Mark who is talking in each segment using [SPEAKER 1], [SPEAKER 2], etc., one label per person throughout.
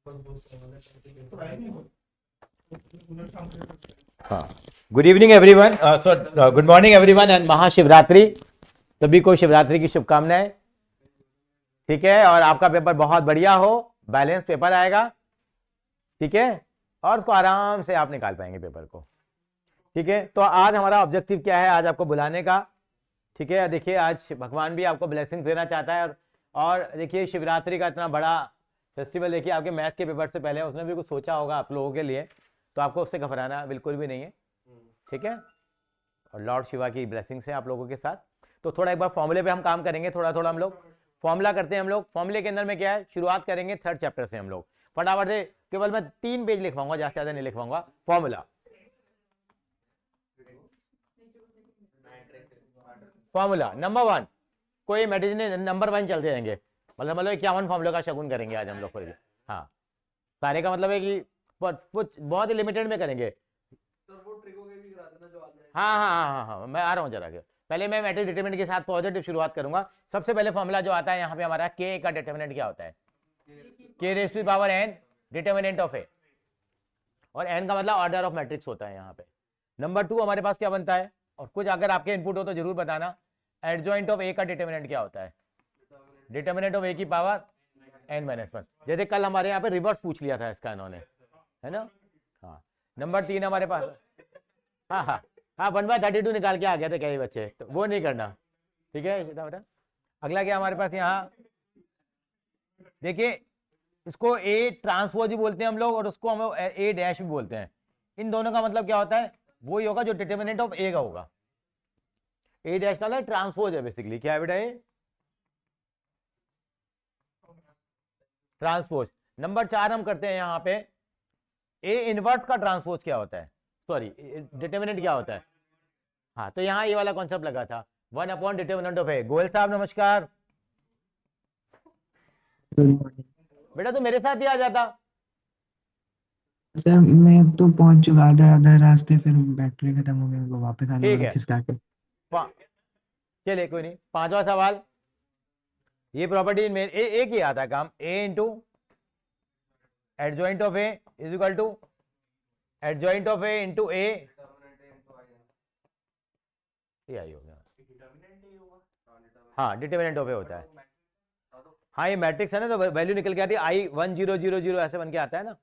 [SPEAKER 1] हाँ, good evening everyone, good morning everyone and Mahashivratri. सभी को शिवरात्रि की शुभकामनाएं। ठीक है, और आपका पेपर बहुत बढ़िया हो, बैलेंस पेपर आएगा। ठीक है, और उसको आराम से आप निकाल पाएंगे पेपर को। ठीक है, तो आज हमारा ऑब्जेक्टिव क्या है, आज आपको बुलाने का। ठीक है, देखिए आज भगवान भी आपको ब्लेसिंग देना चाहता है। और देखिए शिवरात्रि का इतना बड़ा फेस्टिवल, देखिए आपके मैथ्स के पेपर से पहले उसने भी कुछ सोचा होगा आप लोगों के लिए, तो आपको उससे घबराना बिल्कुल भी नहीं है। ठीक है, और लॉर्ड शिवा की ब्लेसिंग्स है आप लोगों के साथ। तो थोड़ा एक बार फॉर्मूले पे हम काम करेंगे, थोड़ा थोड़ा हम लोग फॉर्मूला करते हैं। हम लोग फॉर्मूले के अंदर में क्या है, शुरुआत करेंगे थर्ड चैप्टर से। हम लोग फटाफट से, केवल मैं 3 पेज लिखवाऊंगा, ज्यादा से ज्यादा नहीं लिखवाऊंगा। फॉर्मूला नंबर 1, कोई मैट्रिक्स नहीं, नंबर 1 चलते रहेंगे। मतलब 51 फॉर्मूले का शगुन करेंगे आज हम लोग फिर। हाँ, सारे का मतलब है कि कुछ बहुत ही लिमिटेड में करेंगे। हाँ हाँ हाँ हाँ हाँ, मैं आ रहा हूँ जरा के। पहले मैं मैट्रिक्स डिटरमिनेंट के साथ पॉजिटिव शुरुआत करूंगा। सबसे पहले फॉर्मूला जो आता है यहाँ पे हमारा, के का डिटरमिनेंट क्या होता है, K raise to power n determinant of A, और n का मतलब ऑर्डर ऑफ मैट्रिक्स होता है यहाँ पे। नंबर 2 हमारे पास क्या बनता है, और कुछ अगर आपके इनपुट हो तो जरूर बताना, एडजॉइंट ऑफ ए का डिटरमिनेंट क्या होता है, डिटरमिनेंट ऑफ ए की पावर n-1। जैसे कल हमारे यहाँ पे रिवर्स पूछ लिया था इसका इन्होंने, है ना। हाँ, नंबर 3 हमारे पास, हाँ हाँ हाँ, 1/32 निकाल के आ गए थे कई बच्चे, तो वो नहीं करना। ठीक है बेटा। अगला क्या हमारे पास यहाँ, देखिए इसको ए ट्रांसपोज भी बोलते हैं हम लोग, और उसको हम ए डैश भी बोलते हैं। इन दोनों का मतलब क्या होता है, वही होगा जो डिटरमिनेंट ऑफ ए का होगा। ए डैश का मतलब ट्रांसपोज है बेसिकली। क्या है बेटा, ए ट्रांसपोज। नंबर 4 हम करते हैं यहाँ पे, ए इनवर्स का ट्रांसपोज क्या होता है, सॉरी डिटरमिनेंट क्या होता है। हाँ, तो यहाँ ये वाला कॉन्सेप्ट लगा था, 1 अपॉन डिटरमिनेंट ऑफ ए। गोयल साहब नमस्कार। बेटा तो मेरे साथ ही आ जाता।
[SPEAKER 2] सर मैं अब तो पहुंच चुका, आधा आधा रास्ते, फिर बैटरी खत्म हो गई, वापस आने
[SPEAKER 1] ठीक
[SPEAKER 2] वाला
[SPEAKER 1] है,
[SPEAKER 2] खिसका के।
[SPEAKER 1] चलिए कोई नहीं। 5वां सवाल, ये प्रॉपर्टी में एक ही आता है काम, A into adjoint of A is equal to adjoint of A into A, ये आई होगा। हाँ, डिटरमिनेंट ऑफ ए होता है। हाँ, ये मैट्रिक्स है ना, तो वैल्यू निकल के आती है आई 1 0 0 0 ऐसे बन के आता है ना,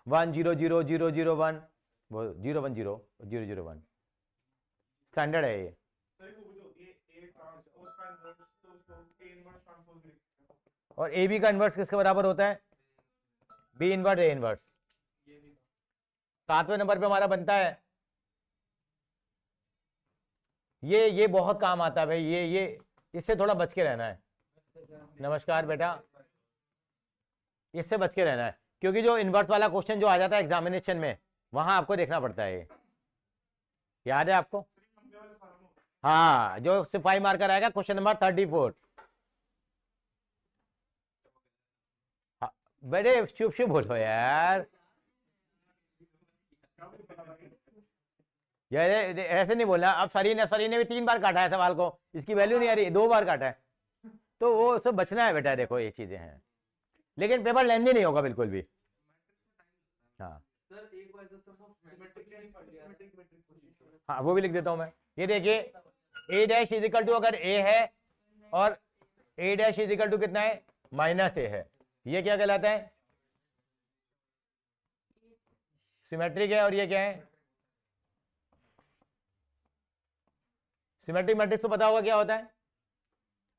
[SPEAKER 1] 1 0 0 0 0 1, वो 0 1 0 0 0 1 स्टैंडर्ड है ये। और ए बी का इन्वर्स किसके बराबर होता है, B inverse A inverse. 7वें number पे हमारा बनता है, ये बहुत काम आता है भाई, ये इससे थोड़ा बच के रहना है। नमस्कार बेटा, इससे बच के रहना है, क्योंकि जो इन्वर्स वाला क्वेश्चन जो आ जाता है एग्जामिनेशन में, वहां आपको देखना पड़ता है। ये याद है आपको। हाँ, जो सिर्फ 5 मार्कर आएगा, क्वेश्चन नंबर 34। हाँ, बेटे चुप चुप बोलो यार, यार ऐसे नहीं बोलना। अब सरी ने भी 3 बार काटा है सवाल को, इसकी वैल्यू नहीं आ रही, 2 बार काटा है, तो वो सब बचना है बेटा। देखो ये चीजें हैं, लेकिन पेपर लेंदी नहीं होगा बिल्कुल भी। हाँ हाँ, वो भी लिख देता हूं मैं। ये देखिए, ए डैश इज इक्वल टू, अगर ए है और ए डैश इज इक्वल टू कितना है, माइनस ए है, ये क्या कहलाता है, सिमेट्रिक है। और ये क्या है, सिमेट्रिक मैट्रिक्स तो पता होगा क्या होता है,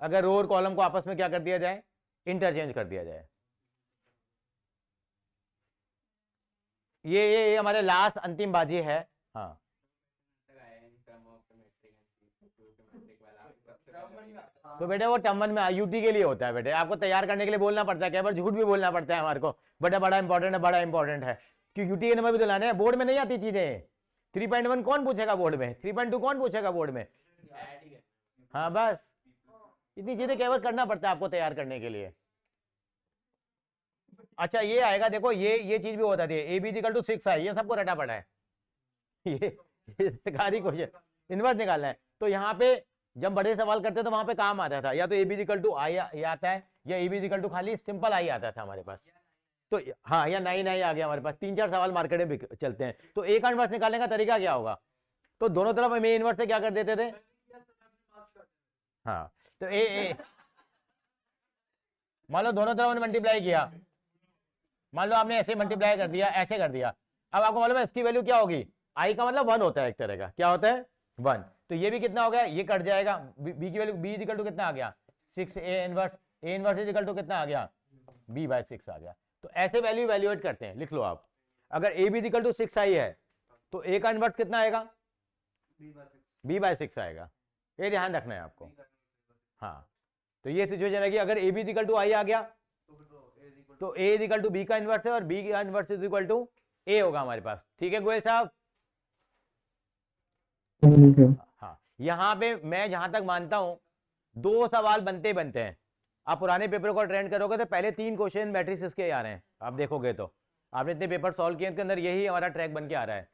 [SPEAKER 1] अगर रो और कॉलम को आपस में क्या कर दिया जाए, इंटरचेंज कर दिया जाए। ये हमारे लास्ट अंतिम बाजी है। हाँ, तो बेटे वो टर्म 1 में यूटी के लिए होता है बेटे, आपको तैयार करने के लिए बोलना पड़ता है, कई बार झूठ भी बोलना पड़ता है हमारे को, बेटा बड़ा इंपॉर्टेंट है, बड़ा इंपॉर्टेंट है, क्योंकि यूटी के नंबर भी तो लाने हैं। बोर्ड में नहीं आती चीजें। 3.1 कौन पूछेगा बोर्ड में, 3.2 कौन पूछेगा बोर्ड में। हाँ बस, इतनी चीजें केवल करना पड़ता है आपको तैयार करने के लिए। अच्छा ये आएगा, देखो ये चीज भी होता है, ए बी इक्वल टू 6 है, ये सबको रटा पड़ा है। ये सरकारी क्वेश्चन इन्वर्स निकालना है, तो यहाँ पे जब बड़े सवाल करते तो वहां पे काम आता था, या तो ए बी इक्वल टू आई आता है, या ए बी इक्वल टू खाली सिंपल आई आता था हमारे पास। तो हाँ, या नाई नाई आ गया हमारे पास, 3-4 सवाल मार्केट में चलते हैं। तो ए का इनवर्स निकालने का तरीका क्या होगा, तो दोनों तरफ हम ए इनवर्स से क्या कर देते थे, हाँ, तो ए मान लो दोनों तरफ मल्टीप्लाई किया, मान लो आपने ऐसे मल्टीप्लाई कर दिया, ऐसे कर दिया, अब आपको मालूम है इसकी वैल्यू क्या होगी, आई का मतलब 1 होता है एक तरह का, क्या होता है 1, तो ये भी कितना हो गया, ये कट जाएगा, बी की वैल्यू बी इक्वल टू कितना आ गया 6 ए इनवर्स इक्वल टू कितना आ गया b/6 आ गया। तो ऐसे वैल्यू इवैल्यूएट करते हैं, लिख लो आप, अगर ए बी इक्वल टू 6 आई है तो ए का इनवर्स कितना आएगा b/6 आएगा, ये ध्यान रखना है आपको। हाँ, तो ये सिचुएशन है कि अगर ए बी इक्वल टू आई आ गया तो ए इक्वल टू बी का इनवर्स है और बी का इनवर्स इज इक्वल टू ए होगा हमारे पास, ठीक है गोयल साहब। हाँ, यहाँ पे मैं जहां तक मानता हूं 2 सवाल बनते बनते हैं, आप पुराने पेपर को ट्रेंड करोगे तो पहले 3 क्वेश्चन मैट्रिसेस के आ रहे हैं, आप देखोगे तो आपने इतने पेपर सॉल्व किए, इसके अंदर यही हमारा ट्रैक बन के आ रहा है।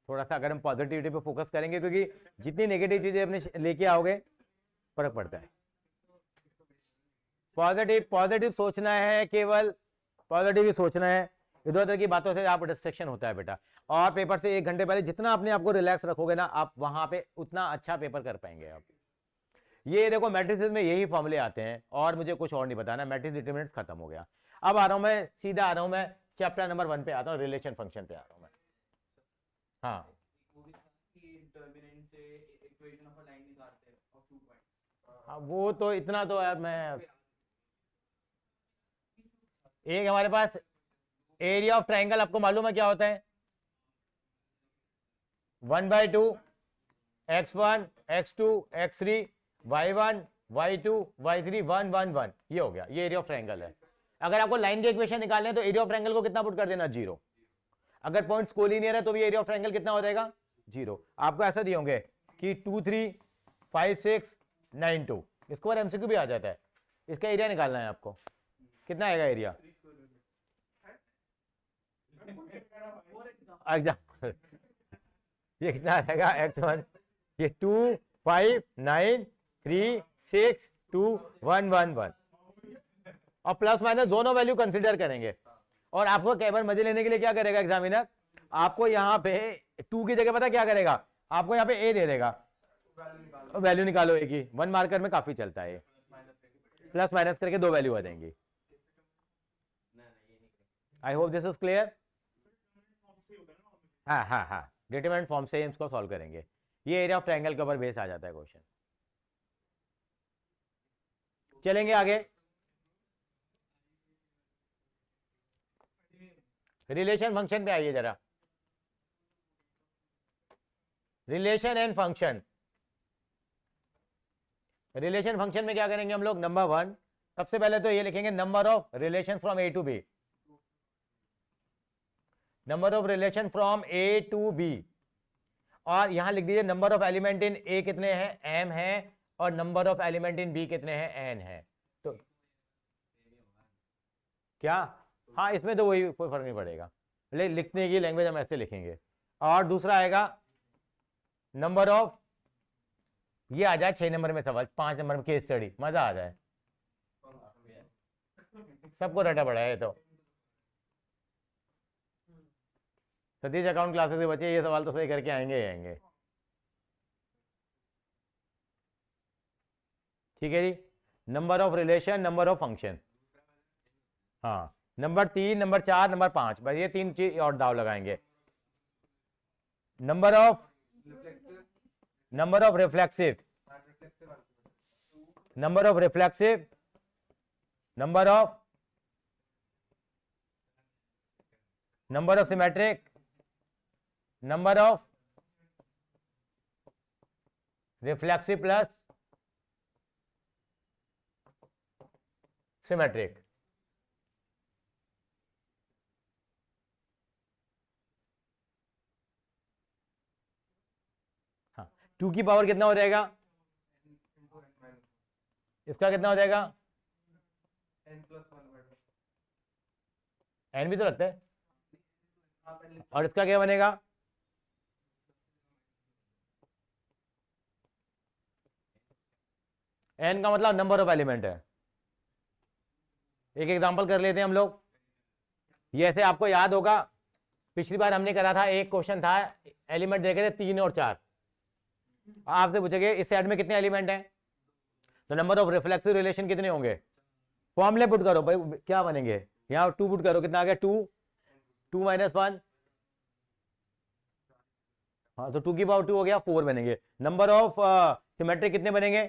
[SPEAKER 1] थोड़ा सा अगर हम पॉजिटिविटी पे फोकस करेंगे, क्योंकि जितनी नेगेटिव चीजें अपने लेके आओगे फर्क पड़ता है। पॉजिटिव पॉजिटिव सोचना है, केवल पॉजिटिव ही सोचना है, इधर उधर की बातों से आप डिस्ट्रैक्शन होता है बेटा। और पेपर से 1 घंटे पहले जितना अपने आप को रिलैक्स रखोगे ना, आप वहां पे उतना अच्छा पेपर कर पाएंगे आप। ये देखो मैट्रिसेस में यही फॉर्मूले आते हैं, और मुझे कुछ और नहीं बताना, मैट्रिक्स डिटरमिनेंट्स खत्म हो गया। अब आ रहा हूं मैं सीधा, आ रहा हूं मैं चैप्टर नंबर 1 पे आता हूं, रिलेशन फंक्शन पे आ रहा हूं मैं। हाँ, हाँ वो तो इतना तो यार, मैं एक हमारे पास एरिया ऑफ ट्राइंगल आपको मालूम है क्या होता है, 1/2 x1 x2 x3 y1 y2 y3 1 1 1, ये हो गया, ये एरिया ऑफ ट्राइंगल है। अगर आपको लाइन के इक्वेशन निकालने हैं तो एरिया ऑफ ट्राइंगल को कितना पुट कर देना, 0। अगर पॉइंट्स कोलिनियर है तो भी एरिया ऑफ ट्राइंगल कितना हो जाएगा, 0। आपको ऐसा दिए होंगे कि 2 3 5 6 9 2, इसको और एमसीक्यू भी आ जाता है, इसका एरिया निकालना है आपको, कितना आएगा एरिया, एग्जाम्पल ये कितना आएगा x1, ये 2 5 9 3 6 2 1 1 1, और प्लस माइनस दोनों वैल्यू कंसीडर करेंगे। और आपको केवल मजे लेने के लिए क्या करेगा एग्जामिनर, आपको यहाँ पे 2 की जगह पता क्या करेगा, आपको यहाँ पे a दे देगा, वैल्यू निकालो a की, 1 मार्कर में काफी चलता है, प्लस माइनस करके 2 वैल्यू आ जाएंगी। I hope this is clear. हाँ हाँ हाँ, डिटरमिनेंट फॉर्म से इसको सॉल्व करेंगे, ये एरिया ऑफ ट्रायंगल के ऊपर बेस आ जाता है क्वेश्चन। चलेंगे आगे, रिलेशन फंक्शन पे आइए जरा, relation and function. Relation function में क्या करेंगे हम लोग, नंबर 1 सबसे पहले तो ये लिखेंगे number of relation from A to B, number of relation from A to B, और यहां लिख दीजिए number of element in A कितने हैं, m है, और number of element in B कितने हैं, n है। तो क्या, हाँ इसमें तो वही, कोई फर्क नहीं पड़ेगा, लिखने की लैंग्वेज हम ऐसे लिखेंगे। और दूसरा आएगा नंबर ऑफ, ये आ जाए 6 नंबर में सवाल, 5 नंबर में केस स्टडी, मजा आ जाए, सबको रटा पड़ा है। तो सतीश अकाउंट क्लासेस के बच्चे ये सवाल तो सही करके आएंगे ही आएंगे, ठीक है जी। Number of relation, number of function, हाँ नंबर 3 नंबर 4 नंबर 5, बस ये 3 चीज और दाव लगाएंगे। Number of reflexive, number of reflexive, number of symmetric, number of reflexive plus symmetric. हाँ, 2 की पावर कितना हो जाएगा, इसका कितना हो जाएगा, n भी तो लगता है, और इसका क्या बनेगा, एन का मतलब नंबर ऑफ एलिमेंट है। एक एग्जांपल कर लेते हैं हम लोग। ये ऐसे आपको याद होगा, पिछली बार हमने करा था, एक क्वेश्चन था, एलिमेंट देखे थे 3 और 4। आपसे पूछेंगे इस सेट में कितने एलिमेंट हैं, तो नंबर ऑफ रिफ्लेक्सिव रिलेशन कितने होंगे। फॉर्मूले पुट करो भाई, क्या बनेंगे, यहाँ 2 पुट करो, कितना आ गया 2, 2 - 1, हाँ तो 2 की पावर 2 हो गया, 4 बनेंगे। नंबर ऑफ सिमेट्रिक कितने बनेंगे,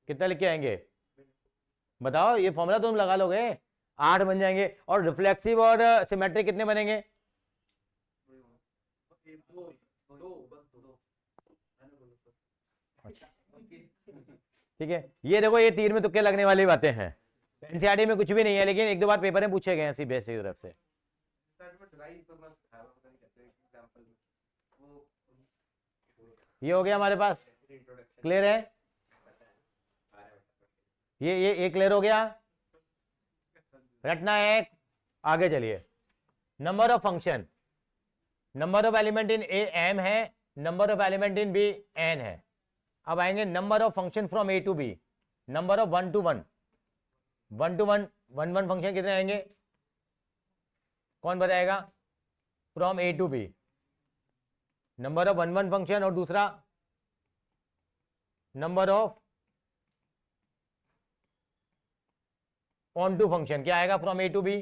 [SPEAKER 1] कितना लिख के आएंगे बताओ, ये फॉर्मूला तो तुम लगा लोगे, 8 बन जाएंगे। और रिफ्लेक्सिव और सिमेट्रिक कितने बनेंगे, ठीक है। ये देखो, ये तीर में तुक्के लगने वाली बातें हैं, एनसीईआरटी में कुछ भी नहीं है, लेकिन एक दो बार पेपर में पूछे गए हैं सीबीएसई की तरफ से। ये हो गया हमारे पास, क्लियर है, ये क्लियर हो गया, रटना है। आगे चलिए, number of function, number of element in A M है, number of element in B N है। अब आएंगे number of function from A to B, number of 1 to 1, 1 to 1, 1 function कितने आएंगे, कौन बताएगा, from A to B, number of 1 function, और दूसरा number of onto function, क्या आएगा फ्रॉम ए टू बी,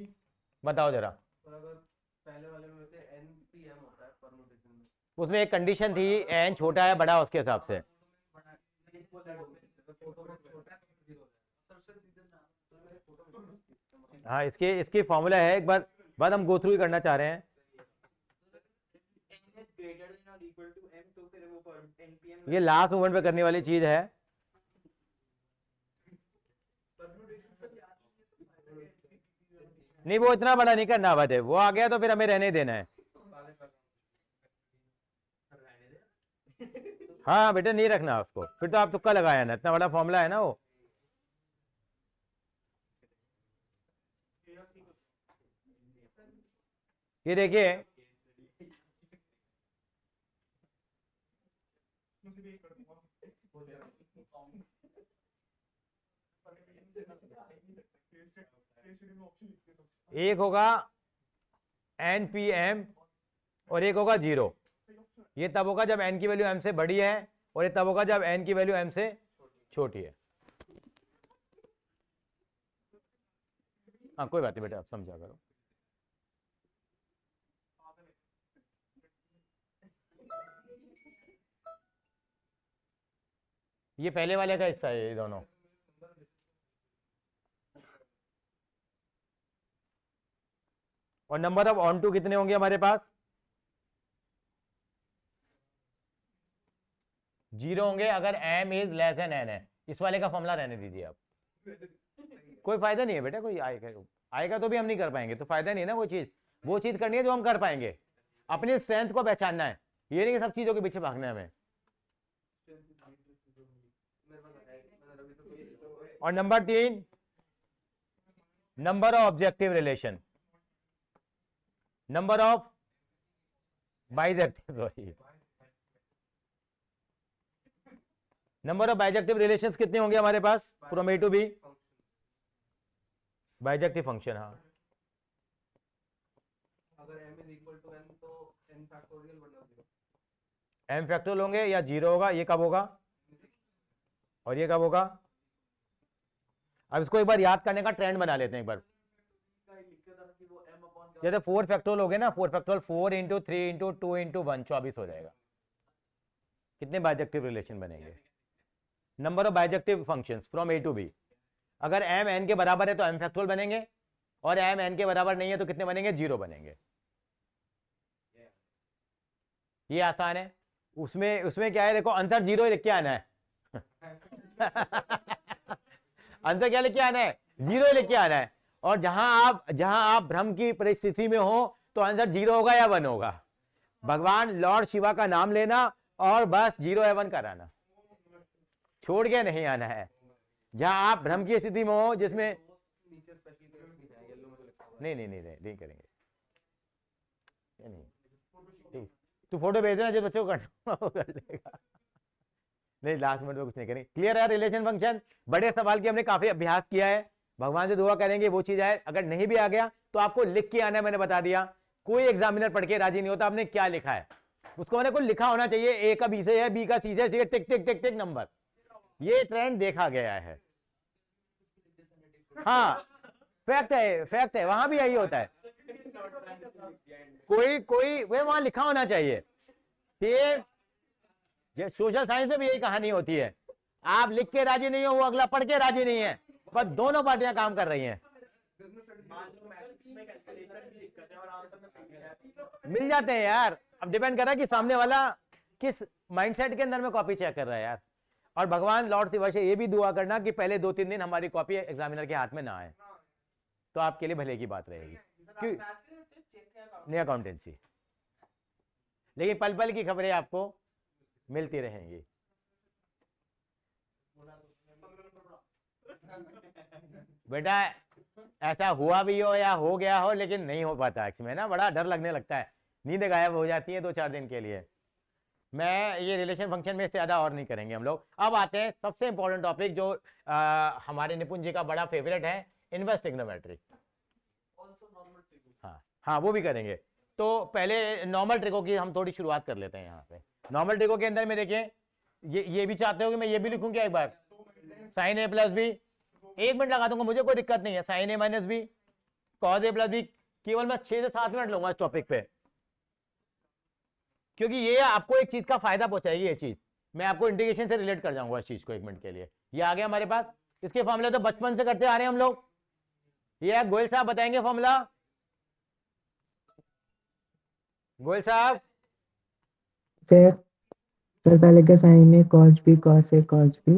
[SPEAKER 1] बताओ जरा।
[SPEAKER 3] पहले वाले में से NPM होता है परमुटेशन में,
[SPEAKER 1] उसमें एक कंडीशन थी, एन छोटा है बड़ा, उसके हिसाब से। हाँ, इसकी फॉर्मूला है, एक बार हम गो थ्रू ही करना चाह रहे हैं। ये लास्ट मोमेंट पे करने वाली चीज है। नहीं, वो इतना बड़ा नहीं करना बात है, वो आ गया तो फिर हमें रहने देना है। हाँ बेटा, नहीं रखना उसको, फिर तो आप तुक्का लगाया ना, इतना बड़ा फॉर्मूला है ना वो। ये देखिए, एक होगा NPM और एक होगा 0। ये तब होगा जब n की वैल्यू m से बड़ी है, और ये तब होगा जब n की वैल्यू m से छोटी है। हाँ कोई बात नहीं बेटा, आप समझा करो। ये पहले वाले का हिस्सा है, ये दोनों। और नंबर ऑफ ऑन टू कितने होंगे हमारे पास, 0 होंगे अगर m is less than n है। इस वाले का फॉर्मूला रहने दीजिए आप, कोई फायदा नहीं है बेटा, कोई आएगा तो भी हम नहीं कर पाएंगे, तो फायदा नहीं है ना। वो चीज करनी है जो हम कर पाएंगे, अपनी स्ट्रेंथ को पहचानना है, ये नहीं कि सब चीजों के पीछे भागना है हमें। और number 3, number of objective relation, number of bijective, sorry, number of bijective relations कितने होंगे हमारे पास from A to B, bijective function. हाँ,
[SPEAKER 3] अगर m is equal to n तो n factorial बनेगा 0,
[SPEAKER 1] m फैक्टोरियल होंगे या 0 होगा, ये कब होगा और ये कब होगा। अब इसको एक बार याद करने का ट्रेंड बना लेते हैं एक बार। जैसे 4 फैक्टोरियल हो गए ना, 4 फैक्टोरियल 4 इंटू 3 इंटू 2 इंटू 1, 24 हो जाएगा। कितने बाइजेक्टिव रिलेशन बनेंगे, number of bijective functions from A to B. अगर m n के बराबर है तो m फैक्टोरियल बनेंगे, और m n के बराबर नहीं है तो कितने बनेंगे, 0 बनेंगे। ये आसान है। उसमें क्या है, देखो आंसर 0 लिख के आना है आंसर क्या लिख के आना है, 0 लिख के आना है। और जहां आप भ्रम की परिस्थिति में हो तो आंसर 0 होगा या 1 होगा। भगवान लॉर्ड शिवा का नाम लेना और बस 0 या 1 कराना, छोड़ के नहीं आना है। जहां आप भ्रम की स्थिति में हो, जिसमें नहीं करेंगे, नहीं, ठीक। तू फोटो भेज देना, जिस बच्चे को करना वो कर लेगा। नहीं, लास्ट मिनट में कुछ नहीं करेंगे। क्लियर है रिलेशन फंक्शन? बड़े सवाल की हमने काफी अभ्यास किया है, भगवान से दुआ करेंगे वो चीज आए। अगर नहीं भी आ गया तो आपको लिख के आना है, मैंने बता दिया। कोई एग्जामिनर पढ़ के राजी नहीं होता आपने क्या लिखा है, उसको मैंने कुछ लिखा होना चाहिए। ए का बी से है, बी का सी से, टिक टिक टिक टिक नंबर। ये ट्रेंड देखा गया है। हाँ, फैक्ट है, वहां भी यही होता है। कोई वे वहां लिखा होना चाहिए। सेम सोशल साइंस में भी यही कहानी होती है। आप लिख के राजी नहीं हो, वो अगला पढ़ के राजी नहीं है, पर दोनों पार्टियां काम कर रही हैं। मिल जाते हैं यार, अब डिपेंड कर रहा है कि सामने वाला किस माइंडसेट के अंदर में कॉपी चेक कर रहा है यार। और भगवान लॉर्ड शिवा से ये भी दुआ करना कि पहले 2-3 दिन हमारी कॉपी एग्जामिनर के हाथ में ना आए, तो आपके लिए भले की बात रहेगी। क्यों? नहीं, अकाउंटेंसी। लेकिन पल पल की खबरें आपको मिलती रहेंगी। बेटा ऐसा हुआ भी हो या हो गया हो, लेकिन नहीं हो पाता इसमें ना, बड़ा डर लगने लगता है, नींद गायब हो जाती है 2-4 दिन के लिए। मैं ये रिलेशन फंक्शन में से ज्यादा और नहीं करेंगे हम लोग। अब आते हैं सबसे इंपॉर्टेंट टॉपिक जो हमारे निपुण जी का बड़ा फेवरेट है, इनवर्स ट्रिग्नोमेट्री। हाँ, वो भी करेंगे। तो पहले नॉर्मल ट्रिको की हम थोड़ी शुरुआत कर लेते हैं। यहाँ पे नॉर्मल ट्रिको के अंदर में देखिए, ये भी चाहते हो कि मैं ये भी लिखूं क्या एक बार, साइन ए प्लस बी। 1 मिनट लगा दूंगा, मुझे कोई दिक्कत नहीं है। Sine A minus B cos A plus B, केवल मैं 6 से 7 मिनट लूंगा इस टॉपिक पे, क्योंकि ये आपको एक चीज का फायदा पहुंचाएगी। ये चीज मैं आपको इंटीग्रेशन से रिलेट कर जाऊंगा इस चीज को 1 मिनट के लिए। ये आ गया हमारे पास। इसके फॉर्मूले तो बचपन से करते आ रहे हैं हम लोग। ये गोयल साहब बताएंगे फॉर्मूला। गोयल साहब।
[SPEAKER 2] सर पहले का sine A cos B cos A cos B,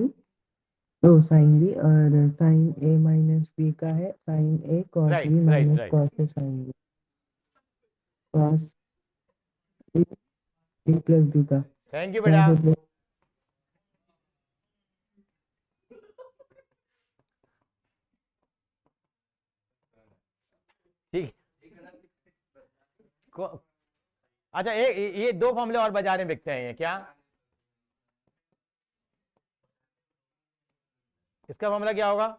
[SPEAKER 2] तो साइन बी, और साइन ए माइनस बी का है sine A cos
[SPEAKER 1] right
[SPEAKER 2] B
[SPEAKER 1] right
[SPEAKER 2] minus
[SPEAKER 1] right.
[SPEAKER 2] Cos A sine B, cos B plus B का
[SPEAKER 1] thank you बेटा।
[SPEAKER 2] cos A plus
[SPEAKER 1] ठीक। अच्छा, ये 2 फॉर्मूले और बाजार में बिकते हैं, ये क्या? इसका फॉर्मूला क्या होगा?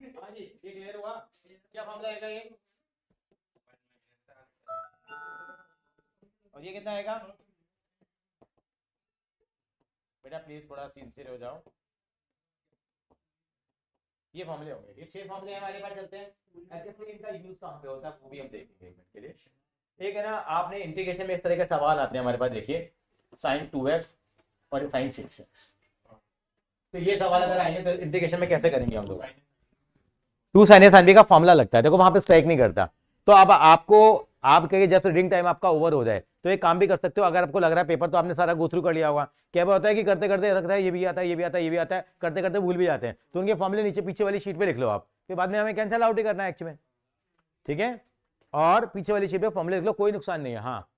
[SPEAKER 1] हाँ जी, ये क्लियर हुआ? क्या फॉर्मूला आएगा ये? और ये कितना आएगा? बेटा प्लीज थोड़ा सिंसियर हो जाओ। ये फॉर्मूले होंगे, ये 6 फॉर्मूले हमारे पास चलते हैं। एक्चुअली इनका यूज कहाँ पे होता है वो भी हम देखेंगे 1 मिनट के लिए। एक है ना, आपने इंटीग्रेशन में इस तरह के सवाल आते हैं हमारे पास, देखिए sin 2x और sin 6x। तो ये सवाल अगर आएंगे तो इंटीग्रेशन में कैसे करेंगे हम लोग? 2 sin a sin b का फॉर्मूला लगता है, देखो वहां पे स्ट्राइक नहीं करता। तो अब आपको आपके जब रीडिंग टाइम आपका ओवर हो जाए तो एक काम भी कर सकते हो। अगर आपको लग रहा है पेपर तो आपने सारा गो थ्रू कर लिया होगा, क्या होता है कि करते करते लगता है ये भी आता है, ये भी आता है, ये भी आता है, करते करते भूल भी जाते हैं, तो उनके फॉर्मूले नीचे पीछे वाली शीट पे लिख लो आप, फिर बाद में हमें कैंसिल आउट ही करना है एक्चुअली में, ठीक है? और पीछे वाली शीट पे फॉर्मूले लिख लो, कोई नुकसान नहीं है। हाँ,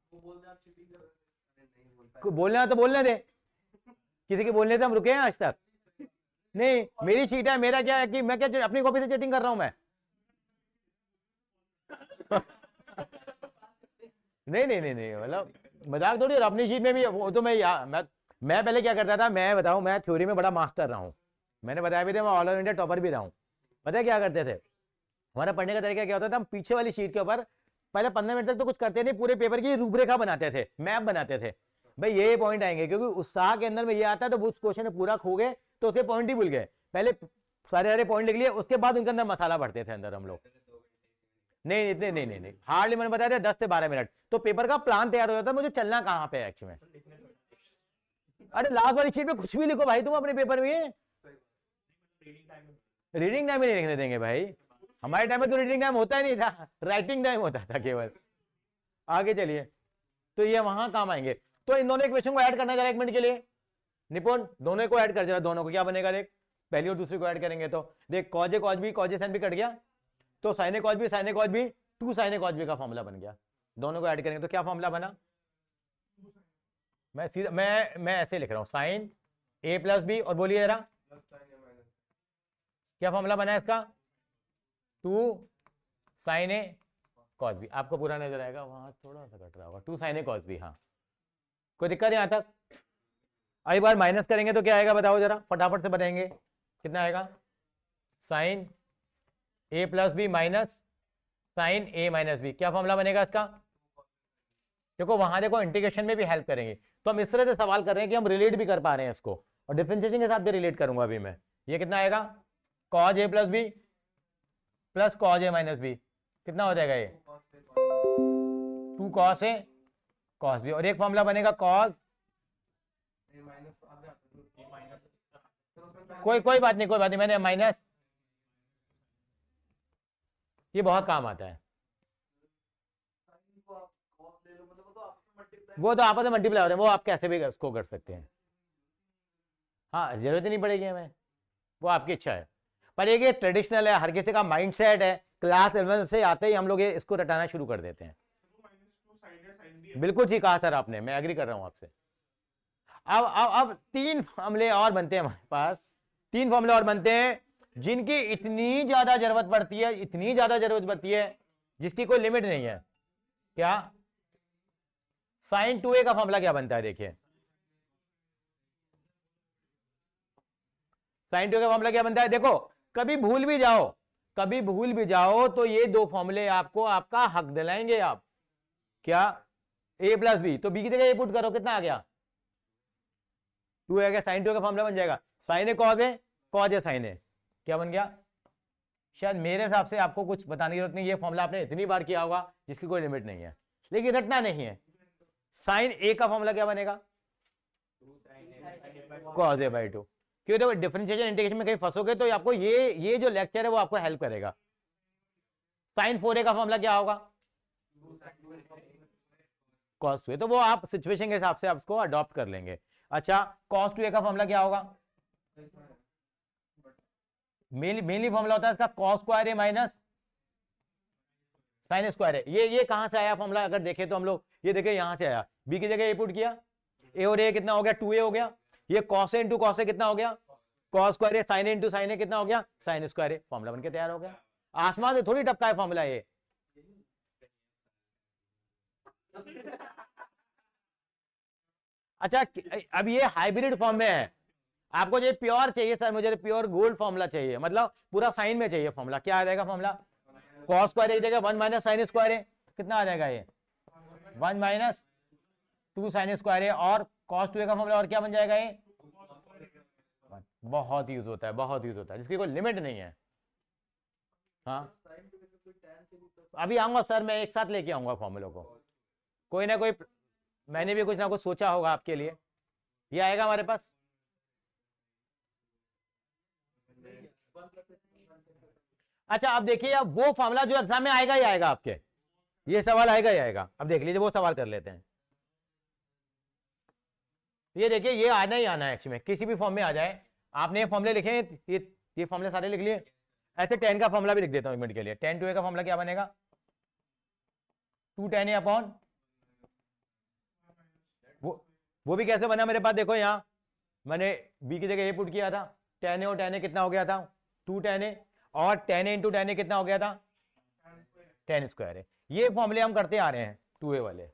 [SPEAKER 1] बोलना तो बोलने दे, किसी के बोलने से हम रुके हैं आज तक? नहीं, मेरी शीट है, मेरा क्या है कि मैं क्या अपनी कॉपी से चीटिंग कर रहा हूं मैं? नहीं नहीं नहीं नहीं, मतलब मजाक थोड़ी। अपनी शीट में भी वो तो मैं पहले क्या करता था, मैं बताऊं, मैं थ्योरी में बड़ा मास्टर रहा हूं, मैंने बताया भी था, मैं ऑल ओवर इंडिया टॉपर भी रहा हूं। पता है क्या करते थे हमारा पढ़ने का तरीका क्या होता था? हम पीछे वाली शीट के ऊपर पहले 15 मिनट तक तो कुछ करते नहीं, पूरे पेपर की रूपरेखा बनाते थे, मैप बनाते थे, भाई ये पॉइंट आएंगे, क्योंकि उत्साह के अंदर में ये आता है, तो उस क्वेश्चन में पूरा खो गए तो उसके पॉइंट ही भूल गए। पहले सारे सारे पॉइंट लिख लिए, उसके बाद उनके अंदर मसाला भरते थे अंदर हम लोग। नहीं इतने नहीं हार्डली मैंने बताया था 10 से 12 मिनट, तो पेपर का प्लान तैयार हो जाता है, मुझे चलना कहाँ पे है एक्चुअली में। अरे लास्ट वाली शीट पे कुछ भी लिखो भाई तुम अपने पेपर में, रीडिंग टाइम में नहीं लिखने देंगे भाई, हमारे टाइम में तो रीडिंग टाइम होता ही नहीं था, राइटिंग टाइम होता था केवल। आगे चलिए, तो ये वहां काम आएंगे। तो इन दोनों इक्वेशन को ऐड करना है जरा 1 मिनट के लिए, निपुण दोनों को ऐड कर जरा, दोनों को क्या बनेगा देख, पहली और दूसरी को ऐड करेंगे तो देख cause A cause be cause A sine B cut गया, तो साइन ए कॉज बी 2 साइन ए कॉज बी का फॉर्मूला बन गया। दोनों को ऐड करेंगे तो क्या फॉर्मूला बना, मैं सीधा मैं ऐसे लिख रहा हूं, साइन ए प्लस बी, और बोलिए जरा क्या फॉर्मूला बना है इसका, 2 साइन ए कॉस बी। आपको पूरा नजर आएगा, वहां थोड़ा सा कट रहा होगा, 2 साइन ए कॉस बी। हाँ कोई दिक्कत यहां तक। अभी बार माइनस करेंगे तो क्या आएगा बताओ जरा, फटाफट से बताएंगे कितना आएगा, sign A plus B minus sign A minus B. क्या फॉर्मूला बनेगा इसका, देखो वहां देखो इंटीग्रेशन में भी हेल्प करेंगे, तो हम इस तरह से सवाल कर रहे हैं कि हम रिलेट भी कर पा रहे हैं इसको, और डिफरेंशिएशन के साथ भी रिलेट करूंगा अभी मैं। ये कितना आएगा, कॉज ए प्लस बी प्लस कॉज ए माइनस बी, कितना हो जाएगा ये 2 कॉस ए कॉस बी, और एक फॉर्मूला बनेगा कॉज, कोई बात नहीं मैंने माइनस, ये बहुत काम आता है, वो तो आपस में मल्टीप्लाई हो रहे हैं, वो आप कैसे भी इसको कर सकते हैं, हाँ जरूरत ही नहीं पड़ेगी हमें, वो आपकी इच्छा है। पर ये ट्रेडिशनल है, हर किसी का माइंडसेट है, क्लास 11 से आते ही हम लोग ये इसको रटाना शुरू कर देते हैं। बिल्कुल ठीक कहा सर आपने, मैं एग्री कर रहा हूं आपसे। अब 3 फॉर्मूले और बनते हैं हमारे पास, 3 फॉर्मूले और बनते हैं जिनकी इतनी ज्यादा जरूरत पड़ती है, जिसकी कोई लिमिट नहीं है। क्या, साइन 2a का फॉर्मूला क्या बनता है, देखिए साइन 2a का फॉर्मूला क्या बनता है, देखो कभी भूल भी जाओ तो ये 2 फॉर्मूले आपको आपका हक दिलाएंगे। आप क्या, a प्लस बी, तो b की जगह a पुट करो, कितना आ गया 2 आ गया, साइन 2 का फॉर्मूला बन जाएगा साइन ए कॉज ए साइन ए, क्या बन गया। शायद मेरे हिसाब से आपको कुछ बताने की जरूरत नहीं, ये फॉर्मूला आपने इतनी बार किया होगा जिसकी कोई लिमिट नहीं है, लेकिन रटना नहीं है। साइन ए का फॉर्मूला क्या बनेगा, कॉज ए बाई 2। क्यों, देखो डिफरेंशिएशन इंटीग्रेशन में कहीं फंसोगे तो आपको ये जो लेक्चर है वो आपको हेल्प करेगा। साइन 4a का फॉर्मूला क्या होगा, कॉस 2a, तो वो आप सिचुएशन के हिसाब से आप उसको अडॉप्ट कर लेंगे। अच्छा, कॉस 2a का फॉर्मूला क्या होगा, मेनली फॉर्मूला होता है इसका कॉस स्क्वायर ए माइनस साइन स्क्वायर है। ये कहां से आया फॉर्मूला, अगर देखें तो हम लोग ये देखें यहां से आया, बी की जगह ए पुट किया, ए और ए कितना हो गया 2a हो गया, ये cos A into cos A कितना हो गया कॉस स्क्वायर ए, साइन ए इंटू साइन ए कितना हो गया साइन स्क्वायर ए, फॉर्मूला बनके तैयार हो गया। आसमान से थोड़ी टपका है फॉर्मूला ये। अच्छा, अब ये हाइब्रिड फॉर्म में है, आपको ये प्योर चाहिए सर, मुझे प्योर गोल्ड फॉर्मूला चाहिए, मतलब पूरा साइन में चाहिए फॉर्मूला। क्या आ जाएगा फॉर्मूला, कॉस स्क्वायर ए देगा 1 माइनस साइन स्क्वायर ए, कितना आ जाएगा ये 1 माइनस 2 साइन स्क्वायर ए, और कॉस 2a का फॉर्मूला और क्या बन जाएगा ये, बहुत यूज होता है जिसकी कोई लिमिट नहीं है। हाँ अभी आऊंगा सर, मैं एक साथ लेके आऊंगा फॉर्मूलों को, कोई ना कोई मैंने भी कुछ ना कुछ सोचा होगा आपके लिए, ये आएगा हमारे पास। अच्छा अब देखिए, अब वो फॉर्मूला जो एग्जाम में आएगा ही आएगा आपके, ये सवाल आएगा ही आएगा। अब देख लीजिए वो सवाल कर लेते हैं, ये देखिए ये आना ही आना है एक्चुअली में, किसी भी फॉर्म में आ जाए। आपने ये फॉर्मूले लिखे हैं, ये फॉर्मूले सारे लिख लिए। ऐसे 10 का फॉर्मूला भी लिख देता हूं 1 मिनट के लिए। 10 2a का फॉर्मूला क्या बनेगा, 2 tan a अपॉन, वो भी कैसे बना मेरे पास, देखो यहाँ मैंने b की जगह a पुट किया था, tan a और tan a कितना हो गया था 2 tan a, और tan a into tan a कितना हो गया था tan स्क्वायर है। ये फॉर्मूले हम करते आ रहे हैं 2a वाले,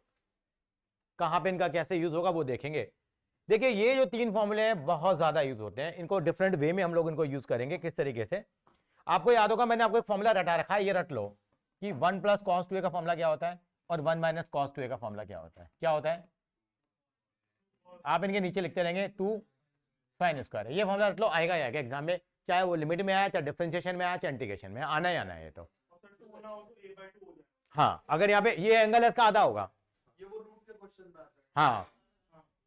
[SPEAKER 1] कहां पे इनका कैसे यूज होगा वो देखेंगे। देखिए ये जो 3 फॉर्मूले हैं बहुत ज्यादा यूज होते हैं, इनको डिफरेंट वे में हम लोग इनको यूज करेंगे। किस तरीके से, आपको याद होगा मैंने आपको एक फॉर्मूला रटा रखा है, ये रट लो। कि 1 प्लस कॉस 2a का फॉर्मूला क्या होता है और 1 माइनस कॉस 2a का फॉर्मूला क्या होता है? क्या होता है? आप इनके नीचे लिखते रहेंगे 2 साइन स्क्वायर। ये फॉर्मूला रख लो, आएगा ही आएगा एग्जाम में, चाहे वो लिमिट में आया, चाहे डिफरेंशिएशन में आया, चाहे इंटीग्रेशन में आना ही आना है ये तो। हाँ, अगर यहाँ पे ये एंगल है इसका आधा होगा।
[SPEAKER 3] ये वो रूट के क्वेश्चन में आता है।
[SPEAKER 1] हाँ,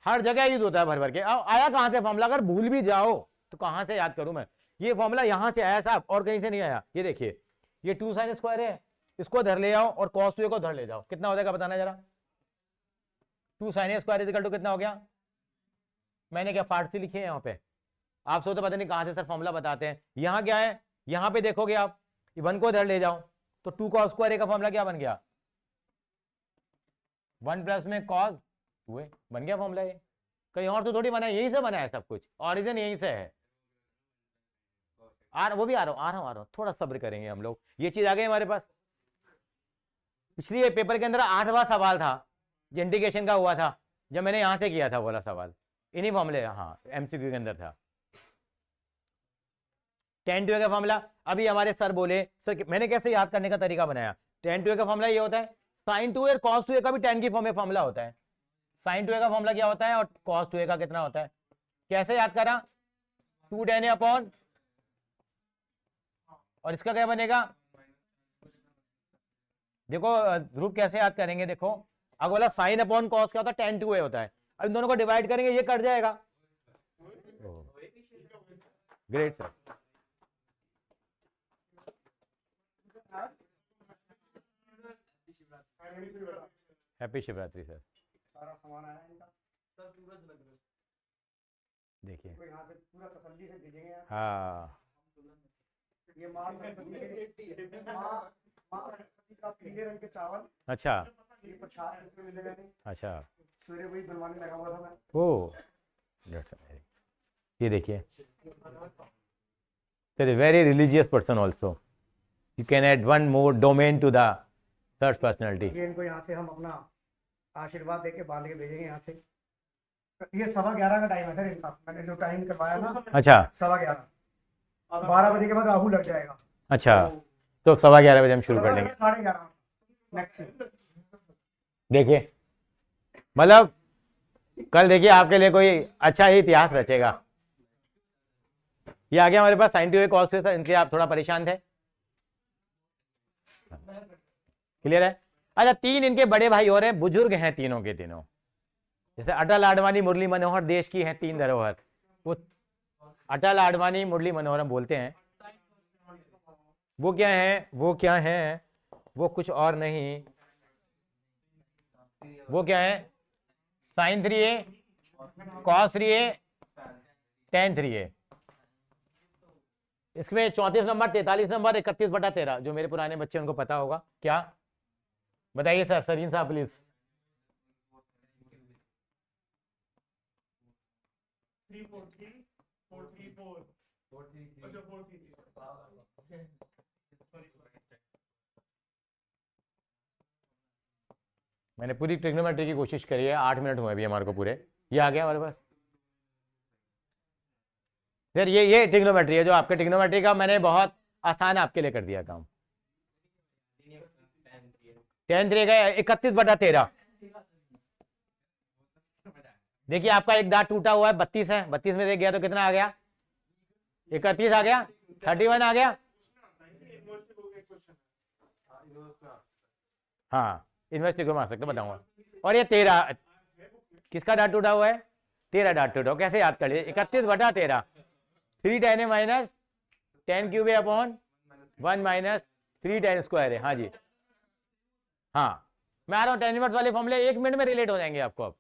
[SPEAKER 1] हर जगह यूज होता है भर भर के। आया कहाँ से फॉर्मूला? अगर भूल भी जाओ तो कहाँ से याद करूं मैं? ये फॉर्मूला यहाँ से आया साहब, और कहीं से नहीं आया। ये देखिए, ये 2 साइन स्क्वायर है, इसको धर ले आओ और कॉस 2a को धर ले जाओ, कितना हो जाएगा बताना जरा। 2 साइन स्क्वायर इक्वल टू कितना हो गया? मैंने क्या फारसी लिखी है यहाँ पे? आप सोचते पता नहीं कहाँ से सर फॉर्मूला बताते हैं। यहाँ क्या है, यहाँ पे देखोगे आप, 1 को धर ले जाओ तो 2 cos स्क्वायर का फॉर्मूला क्या बन गया? 1 प्लस में cos 2a बन गया फॉर्मूला। ये कहीं और तो थोड़ी बना है, यहीं से बना है सब कुछ, ऑरिजिन यहीं से है। वो भी आ रहा हूँ, थोड़ा सब्र करेंगे हम लोग। ये चीज आ गई हमारे पास। पिछली पेपर के अंदर 8वां सवाल था, इंटीग्रेशन का हुआ था, जब मैंने यहां से किया था वाला सवाल, इन्हीं फॉर्मूले, हाँ एमसीक्यू के अंदर था। tan 2a का फॉर्मूला अभी हमारे सर बोले, सर मैंने कैसे याद करने का तरीका बनाया। tan 2a का फॉर्मूला ये होता है, sin 2a और cos 2a का भी tan की फॉर्म में फॉर्मूला होता है। sin 2a का फॉर्मूला क्या होता है और cos 2a का कितना होता है? कैसे याद करा? 2 tan a अपॉन, और इसका क्या बनेगा? देखो ध्रुव कैसे याद करेंगे, देखो अगर बोला साइन अपॉन कॉस क्या होता है? tan 2a होता है। अब इन दोनों को डिवाइड करेंगे, ये कट जाएगा। Great sir. Happy Shivratri sir.
[SPEAKER 4] सारा सामान आया इनका,
[SPEAKER 3] सर सूरज लग रहा है।
[SPEAKER 1] देखिए
[SPEAKER 4] तो यहाँ से पूरा तसल्ली से भेजेंगे आप।
[SPEAKER 1] हाँ,
[SPEAKER 4] ये माँ का पीले रंग के चावल,
[SPEAKER 1] अच्छा
[SPEAKER 4] ये प्रसाद रूप में मिलेगा नहीं।
[SPEAKER 1] अच्छा,
[SPEAKER 4] सवेरे वही बनवाने लगा हुआ था मैं।
[SPEAKER 1] ओ ये देखिए, very religious person also, you can add one more domain to the search personality.
[SPEAKER 4] ये इनको यहाँ से हम अपना आशीर्वाद देके बांध के भेजेंगे यहाँ से। ये 11:15 का टाइम है सर इनका, मैंने जो टाइम करवाया ना,
[SPEAKER 1] अच्छा
[SPEAKER 4] 11:15, 12 बजे के बाद राहु लग जाएगा।
[SPEAKER 1] अच्छा, तो 11:15 बजे हम शुरू कर देंगे।
[SPEAKER 4] 11:30 नेक्स्ट।
[SPEAKER 1] देखिए मतलब कल देखिए आपके लिए कोई अच्छा ही इतिहास रचेगा। ये आ गया हमारे पास sin 2a cos 2a। Sir इनके आप थोड़ा परेशान थे, क्लियर है? अच्छा, 3 इनके बड़े भाई और हैं, बुजुर्ग हैं तीनों के तीनों, जैसे अटल आडवाणी मुरली मनोहर देश की हैं 3 धरोहर। वो अटल आडवाणी मुरली मनोहर हम बोलते हैं। वो क्या है, वो क्या है, वो कुछ और नहीं, वो क्या है? sin 3a cos 3a tan 3a। इसमें 34 नंबर, 43 नंबर, 31/13, जो मेरे पुराने बच्चे उनको पता होगा। क्या बताइए सर, सरीन साहब प्लीज।
[SPEAKER 3] 433
[SPEAKER 1] मैंने पूरी ट्रिग्नोमेट्री की कोशिश करी है, 8 मिनट हुए अभी हमारे को पूरे। ये आ गया हमारे पास सर। ये ट्रिग्नोमेट्री है, जो आपके ट्रिग्नोमेट्री का मैंने बहुत आसान आपके लिए कर दिया काम। tan 3 का 31/13। देखिए आपका एक दांत टूटा हुआ है, 32 है, 32 में देख गया तो कितना आ गया? 31 आ गया, 31 आ गया। हाँ, इन्वेस्ट को मार सकते बताऊंगा। और ये 13 किसका दांत टूटा हुआ है? 13 दांत टूटा। कैसे याद कर लिए? 31/13, 3 tan a minus tan cube upon 1 minus 3 tan square है। हाँ जी, हाँ मैं आ रहा हूँ। tan इनवर्स वाले फॉर्मूले 1 मिनट में रिलेट हो जाएंगे आपको अब,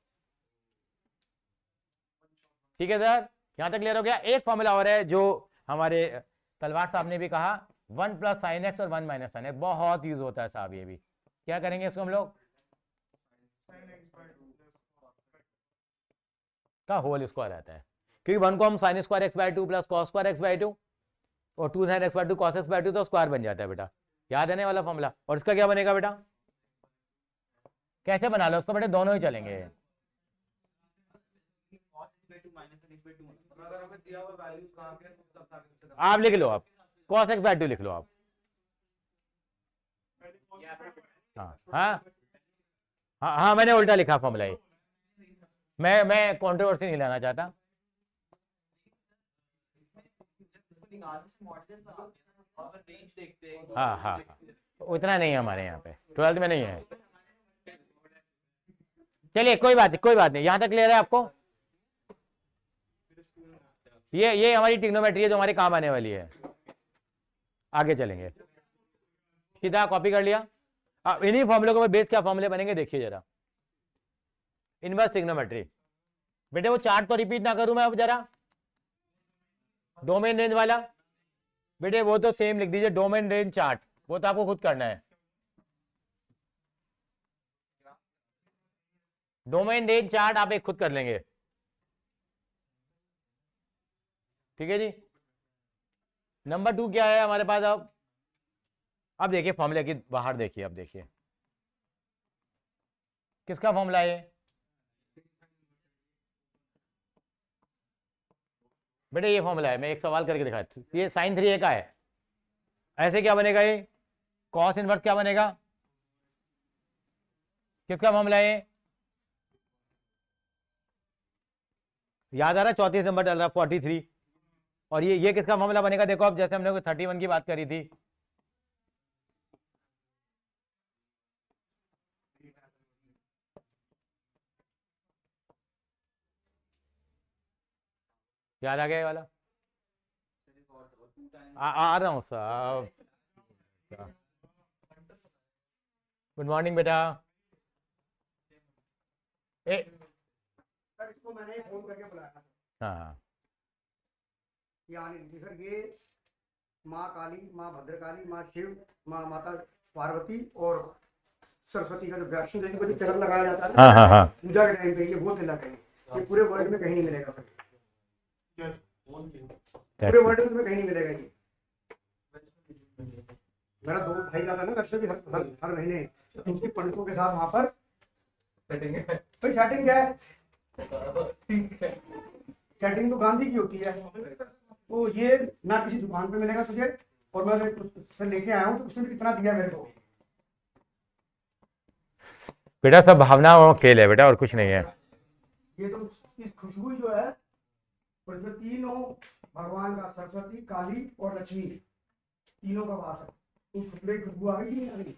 [SPEAKER 1] ठीक है सर? यहां तक क्लियर हो गया? एक फॉर्मूला और है जो हमारे तलवार साहब ने भी कहा, 1 प्लस साइन एक्स और 1 माइनस साइन एक्स, बहुत यूज होता है साहब। ये भी क्या करेंगे इसको हम लोग? का होल स्क्वायर आता है, क्योंकि 1 को हम sine square x by 2 plus cos square x by 2 और 2 sine x by 2 cos x by 2 तो स्क्वायर बन जाता है बेटा। याद है वाला फॉर्मूला? और इसका क्या बनेगा बेटा? कैसे बना लो उसको बेटा? दोनों ही चलेंगे।
[SPEAKER 3] अगर हमें दिया हुआ वैल्यूज कहां पे है तो तब
[SPEAKER 1] आप लिख लो, आप cos x बाई 2 लिख लो आप। हाँ हाँ हाँ हाँ, मैंने उल्टा लिखा फॉर्मूला ये। मैं कंट्रोवर्सी नहीं लाना चाहता। हाँ हाँ हाँ, उतना नहीं है हमारे यहाँ पे, 12th में नहीं है। चलिए कोई बात नहीं, कोई बात नहीं, यहाँ तक क्लियर है आपको? ये हमारी ट्रिग्नोमेट्री है जो हमारे काम आने वाली है। आगे चलेंगे, सीधा कॉपी कर लिया। अब इन्हीं फॉर्मूलों के बेस क्या फॉर्मूले बनेंगे देखिए जरा। इनवर्स ट्रिग्नोमेट्री, बेटे वो चार्ट तो रिपीट ना करूं मैं अब जरा, डोमेन रेंज वाला। बेटे वो तो सेम लिख दीजिए, डोमेन रेंज चार्ट, वो तो आपको खुद करना है। डोमेन रेंज चार्ट आप एक खुद कर लेंगे, ठीक है जी। नंबर 2 क्या है हमारे पास? अब देखिए फॉर्मूले की बाहर देखिए, अब देखिए किसका फॉर्मूला है? बेटे ये फॉर्मूला है, मैं एक सवाल करके दिखाता हूं। ये sin 3a का है, ऐसे क्या बनेगा ये? cos इनवर्स क्या बनेगा? किसका फॉर्मूला है ये? याद आ रहा है? 34 नंबर डाल रहा, 43। और ये किसका मामला बनेगा? देखो अब जैसे हमने 31 की बात करी थी, याद आ गया ये वाला? आ रहा हूँ साहब। गुड मॉर्निंग बेटा।
[SPEAKER 4] सर इसको मैंने फोन करके बुलाया था,
[SPEAKER 1] हाँ
[SPEAKER 4] ये आने नहीं सर। ये माँ काली, माँ भद्रकाली, माँ शिव, माँ माता पार्वती और सरस्वती का जो वैष्णो देवी को जो तिलक लगाया जाता है
[SPEAKER 1] हाँ हाँ हाँ,
[SPEAKER 4] पूजा के टाइम पे, ये वो तिलक है। ये पूरे वर्ल्ड में कहीं नहीं मिलेगा सर, पूरे वर्ल्ड में तुम्हें कहीं नहीं मिलेगा ये। मेरा दो भाई जाता है ना वैसे भी हर महीने, तो उसकी पंडितों के साथ वहां पर भाई सेटिंग क्या है? सेटिंग तो गांधी की होती है। तो ये ना किसी दुकान पे मिलेगा तुझे, और मैं उससे लेके आया हूँ तो उसने भी कितना दिया मेरे को।
[SPEAKER 1] बेटा सब भावना और खेल है बेटा, और कुछ नहीं है।
[SPEAKER 4] ये तो इस खुशबू जो है, और जो तीनों भगवान का, सरस्वती, काली और लक्ष्मी, तीनों का वास है। उस खुशबू की खुशबू आ गई नहीं आ गई?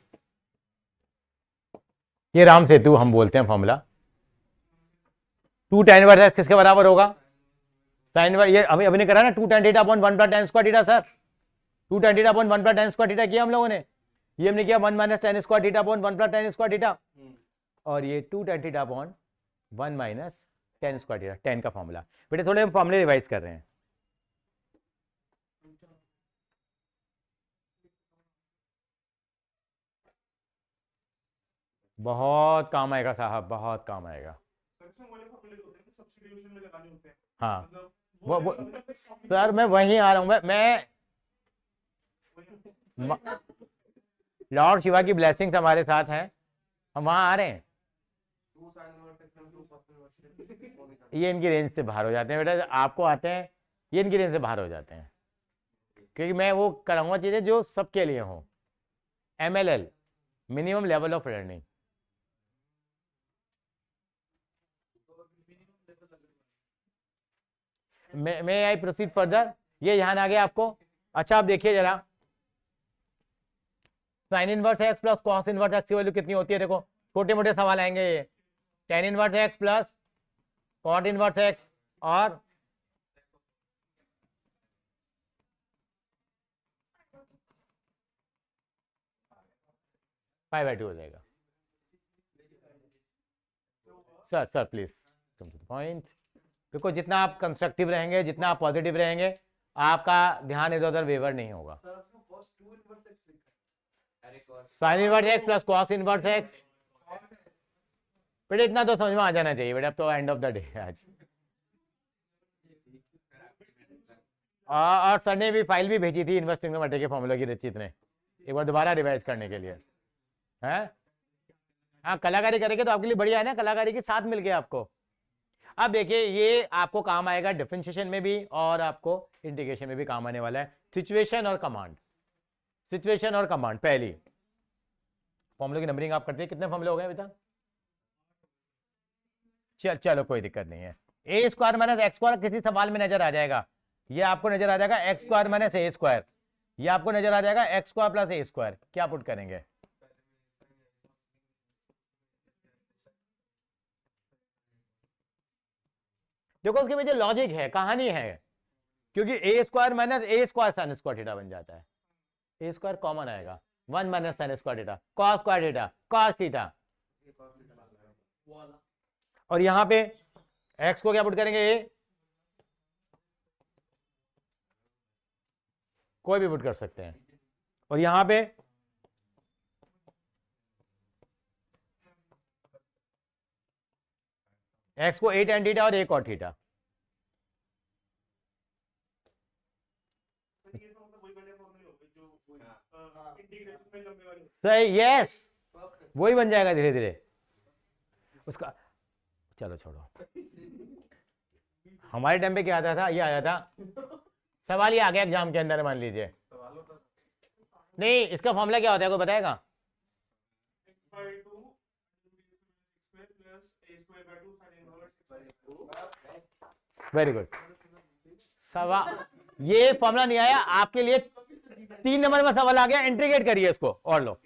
[SPEAKER 1] ये राम सेतु हम बोलते हैं फॉर्मूला। 2 tan इनवर्स किसके बराबर होगा? sin इनवर्स, ये अभी ने करा ना, 2 tan theta upon 1 plus tan square theta. Sir 2 tan theta upon 1 plus tan square theta किया हम लोगों ने। ये हमने किया 1 minus tan square theta upon 1 plus tan square theta, और ये 2 tan theta upon 1 minus tan square theta, tan का फॉर्मूला। बेटे थोड़े हम फॉर्मूले रिवाइज कर रहे हैं। बहुत काम आएगा साहब, बहुत काम आएगा। हाँ वो सर मैं वहीं आ रहा हूँ, मैं लॉर्ड शिवा की ब्लेसिंग्स हमारे साथ हैं, हम वहाँ आ रहे हैं। ये इनकी रेंज से बाहर हो जाते हैं बेटा, आपको आते हैं, ये इनकी रेंज से बाहर हो जाते हैं, क्योंकि मैं वो कराऊंगा चीज़ें जो सबके लिए हों। MLL, minimum level of learning. मैं आई प्रोसीड फर्दर? ये ध्यान आ गया आपको? अच्छा आप देखिए जरा, sine inverse X plus cos inverse X की वैल्यू कितनी होती है? देखो छोटे मोटे सवाल आएंगे ये। Tan inverse X plus cot inverse X और पाई बाय 2 हो जाएगा। Sir please come to the point. देखो जितना आप कंस्ट्रक्टिव रहेंगे, जितना आप पॉजिटिव रहेंगे, आपका ध्यान इधर उधर वेवर नहीं होगा। Sign inverse X plus cos inverse x, बेटा इतना तो समझ में आ जाना चाहिए बेटा, अब तो एंड ऑफ द डे आज। और सर ने भी फाइल भी भेजी थी इन्वेस्टिंग में के फॉर्मूला की, रचित ने, एक बार दोबारा रिवाइज करने के लिए है। हाँ कलाकारी करेंगे तो आपके लिए बढ़िया है ना, कलाकारी के साथ मिल गया आपको। अब देखिए ये आपको काम आएगा डिफरेंशिएशन में भी, और आपको इंटीग्रेशन में भी काम आने वाला है। सिचुएशन और कमांड, सिचुएशन और कमांड। पहली फॉर्मूले की नंबरिंग आप करते हैं, कितने फॉर्मूले हो गए अभी तक? चलो कोई दिक्कत नहीं है। ए स्क्वायर माइनस एक्स स्क्वायर किसी सवाल में नजर आ जाएगा, ये आपको नजर आ जाएगा एक्स स्क्वायर माइनस ए स्क्वायर, ये आपको नजर आ जाएगा एक्स स्क्वायर प्लस ए स्क्वायर। क्या पुट करेंगे? देखो उसके पीछे लॉजिक है, कहानी है, क्योंकि ए स्क्वायर माइनस ए स्क्वायर साइन स्क्वायर थीटा बन जाता है, ए स्क्वायर कॉमन आएगा, 1 minus sine square theta cos square theta cos theta, और यहां पे एक्स को क्या पुट करेंगे? ए, कोई भी पुट कर सकते हैं, और यहां पे एक्स को ए tan थीटा और ए cot थीटा। सही, यस, वही बन जाएगा धीरे धीरे उसका। चलो छोड़ो, हमारे टाइम पे क्या आता था, ये आया था सवाल, ये आ गया एग्जाम के अंदर मान लीजिए, नहीं इसका फॉर्मूला क्या होता है, कोई बताएगा? Very good. सवाल, ये फॉर्मूला नहीं आया आपके लिए, 3 नंबर में सवाल आ गया, इंटीग्रेट करिए इसको और लो।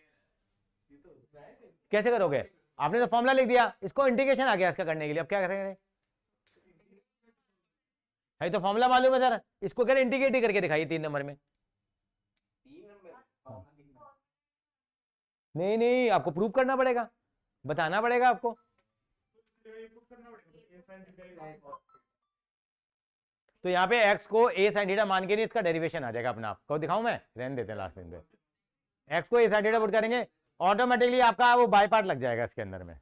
[SPEAKER 1] कैसे करोगे? आपने तो फॉर्मूला लिख दिया, इसको इंटीग्रेशन आ गया इसका करने के लिए, अब क्या करेंगे? है तो फॉर्मूला मालूम है सर, इसको कह रहे इंटीग्रेट ही करके दिखाइए 3 नंबर में। नहीं नहीं, आपको प्रूव करना पड़ेगा, बताना पड़ेगा आपको। तो यहाँ पे x को a sin थीटा मान के नहीं, इसका डेरिवेशन आ जाएगा अपना आप। कब दिखाऊं मैं? रहने देते हैं लास्ट दिन पे। x को a sin थीटा पुट करेंगे, ऑटोमेटिकली आपका वो बाय पार्ट लग जाएगा इसके अंदर में।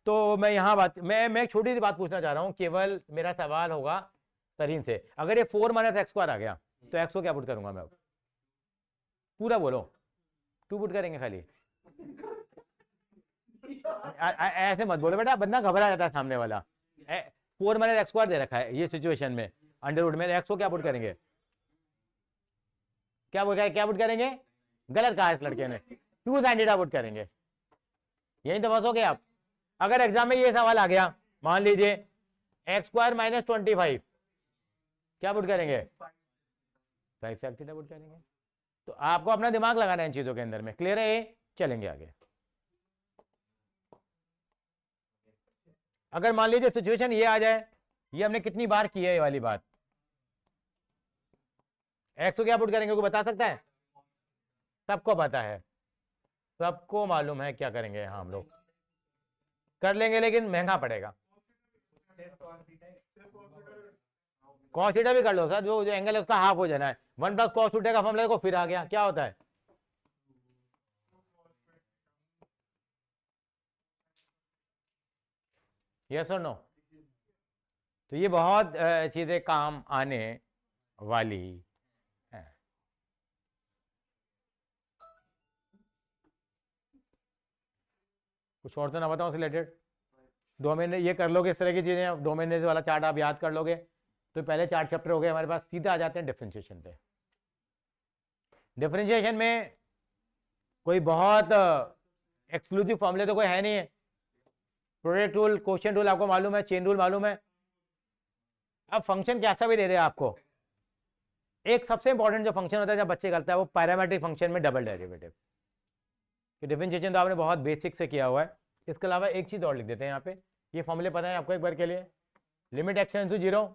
[SPEAKER 1] तो मैं यहाँ बात, मैं एक छोटी सी बात पूछना चाह रहा हूँ, केवल मेरा सवाल होगा तरीन से, अगर ये 4 माइनस एक्स स्क्वायर आ गया तो x को क्या पुट करूंगा मैं? पूरा बोलो, 2 पुट करेंगे खाली। ऐसे मत बोलो बेटा, बंदा घबरा जाता है सामने वाला। 4 माइनस एक्स स्क्वायर दे रखा है ये सिचुएशन में, अंडर रूट में, एक्स को क्या पुट करेंगे? क्या पुट करेंगे? गलत कहा इस लड़के ने, 2 sin थीटा पुट करेंगे। यही तो फंसोगे आप। अगर एग्जाम में ये सवाल आ गया, मान लीजिए एक्स स्क्वायर माइनस 25, क्या पुट करेंगे? 5 sec थीटा पुट करेंगे। तो आपको अपना दिमाग लगाना है इन चीजों के अंदर में। क्लियर है? ये चलेंगे आगे। अगर मान लीजिए सिचुएशन ये आ जाए, ये हमने कितनी बार की है ये वाली बात, एक्स को क्या पुट करेंगे, कोई बता सकता है? सबको पता है, सबको मालूम है क्या करेंगे यहाँ हम लोग, कर लेंगे लेकिन महंगा पड़ेगा। cos थीटा भी कर लो सर, जो एंगल है उसका हाफ हो जाना है। 1 प्लस cos थीटा का फॉर्मूला को फिर आ गया, क्या होता है? यस और नो? तो ये बहुत चीजें काम आने वाली है। कुछ और तो ना बताओ रिलेटेड? 2 महीने ये कर लोगे, इस तरह की चीजें 2 महीने वाला चार्ट आप याद कर लोगे तो पहले 4 चैप्टर हो गए हमारे पास। सीधा आ जाते हैं डिफरेंशिएशन पे। डिफरेंशिएशन में कोई बहुत एक्सक्लूसिव फॉर्मूले तो कोई है नहीं है। प्रोडक्ट रूल, क्वोशिएंट रूल आपको मालूम है, चेन रूल मालूम है। अब फंक्शन कैसा भी दे दे आपको, एक सबसे इंपॉर्टेंट जो फंक्शन होता है जब बच्चे करता है वो पैरामेट्रिक फंक्शन में डबल डेरिवेटिव। डिफरेंशिएशन तो आपने बहुत बेसिक से किया हुआ है। इसके अलावा एक चीज और लिख देते हैं यहाँ पे, ये फॉर्मूले पता है आपको एक बार के लिए, limit X tends to 0,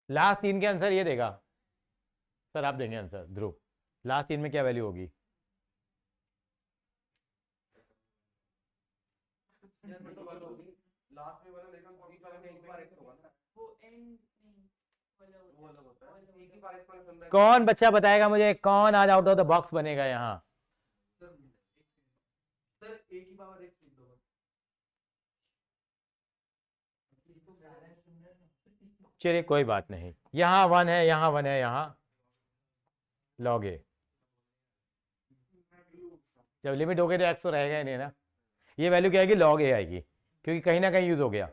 [SPEAKER 1] last 3 के आंसर ये देगा सर, आप देंगे आंसर ध्रुव, लास्ट 3 में क्या वैल्यू होगी?
[SPEAKER 3] लास्ट में वाला लेकिन बीच वाला में एक बार एक्स होगा ना, वो एंड नहीं, वो अलग होता है, एक ही बार एक्स वाला सुन रहा है।
[SPEAKER 1] कौन बच्चा बताएगा मुझे, कौन आज आउट ऑफ द बॉक्स बनेगा यहाँ?
[SPEAKER 3] सर एक ही पावर एक्स लिख दो बस।
[SPEAKER 1] चलिए कोई बात नहीं, यहाँ 1 है, यहाँ 1 है, यहाँ log a। जब लिमिट हो गई तो x तो रहेगा ही नहीं ना, ये वैल्यू क्या आएगी, log a आएगी, क्योंकि कहीं ना कहीं यूज हो गया।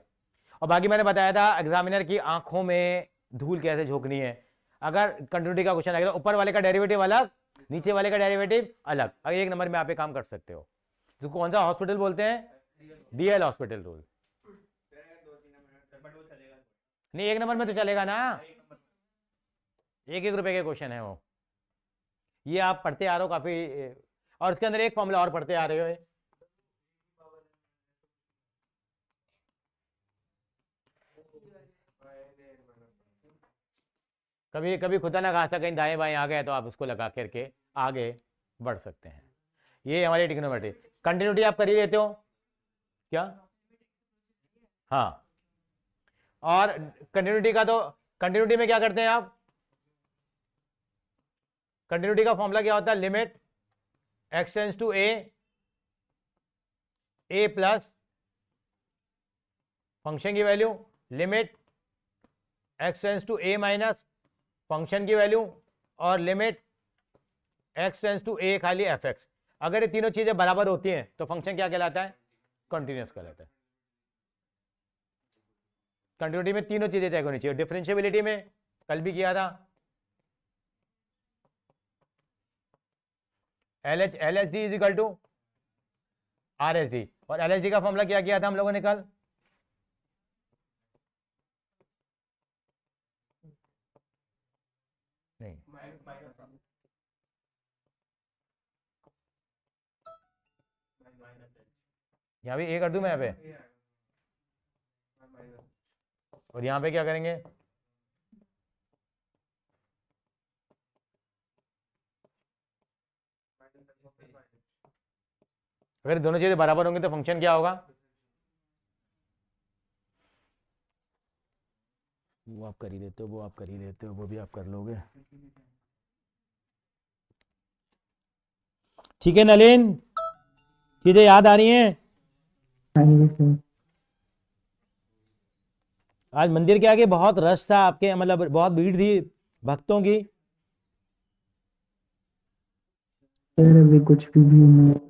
[SPEAKER 1] और बाकी मैंने बताया था एग्जामिनर की आंखों में धूल कैसे झोंकनी है। अगर कंटिन्यूटी का क्वेश्चन आएगा तो ऊपर वाले का डेरिवेटिव अलग, नीचे वाले का डेरिवेटिव अलग। अगर 1 नंबर में आप ये काम कर सकते हो। तो कौन सा हॉस्पिटल बोलते हैं, डीएल हॉस्पिटल रूल। नहीं 1 नंबर में तो चलेगा ना, 1-1 रुपए के क्वेश्चन है वो, ये आप पढ़ते आ रहे हो काफी, और उसके अंदर एक फॉर्मूला और पढ़ते आ रहे हो। कभी कभी खुदा ना खासा कहीं दाएं बाएं आ गए तो आप उसको लगा करके आगे बढ़ सकते हैं। ये हमारी ट्रिग्नोमेट्री। कंटिन्यूटी आप कर ही लेते हो क्या, हाँ। और कंटिन्यूटी का तो, कंटिन्यूटी में क्या करते हैं आप, कंटिन्यूटी का फॉर्मूला क्या होता है, limit x tends to a plus function की value, limit x tends to a minus function की वैल्यू, और limit x tends to a खाली fx। अगर ये तीनों चीजें बराबर होती हैं तो फंक्शन क्या कहलाता है, कंटिन्यूअस कहलाता है। कंटिन्यूटी में तीनों चीजें तय होनी चाहिए। डिफरेंशिएबिलिटी में कल भी किया था, LHD is equal to RHD, और LHD का फॉर्मूला क्या किया था हम लोगों ने कल, नहीं यहाँ भी ए कर दूं मैं यहाँ पे, और यहाँ पे क्या करेंगे, अगर दोनों चीजें बराबर होंगी तो फंक्शन क्या होगा, वो आप कर ही लेते हो, वो आप कर ही लेते हो, वो भी आप कर लोगे। ठीक है नलिन, चीजें याद आ रही हैं।
[SPEAKER 2] हाँ जी सर।
[SPEAKER 1] आज मंदिर के आगे बहुत रश था आपके, मतलब बहुत भीड़ थी भक्तों की।
[SPEAKER 2] सर अभी कुछ भी नहीं है।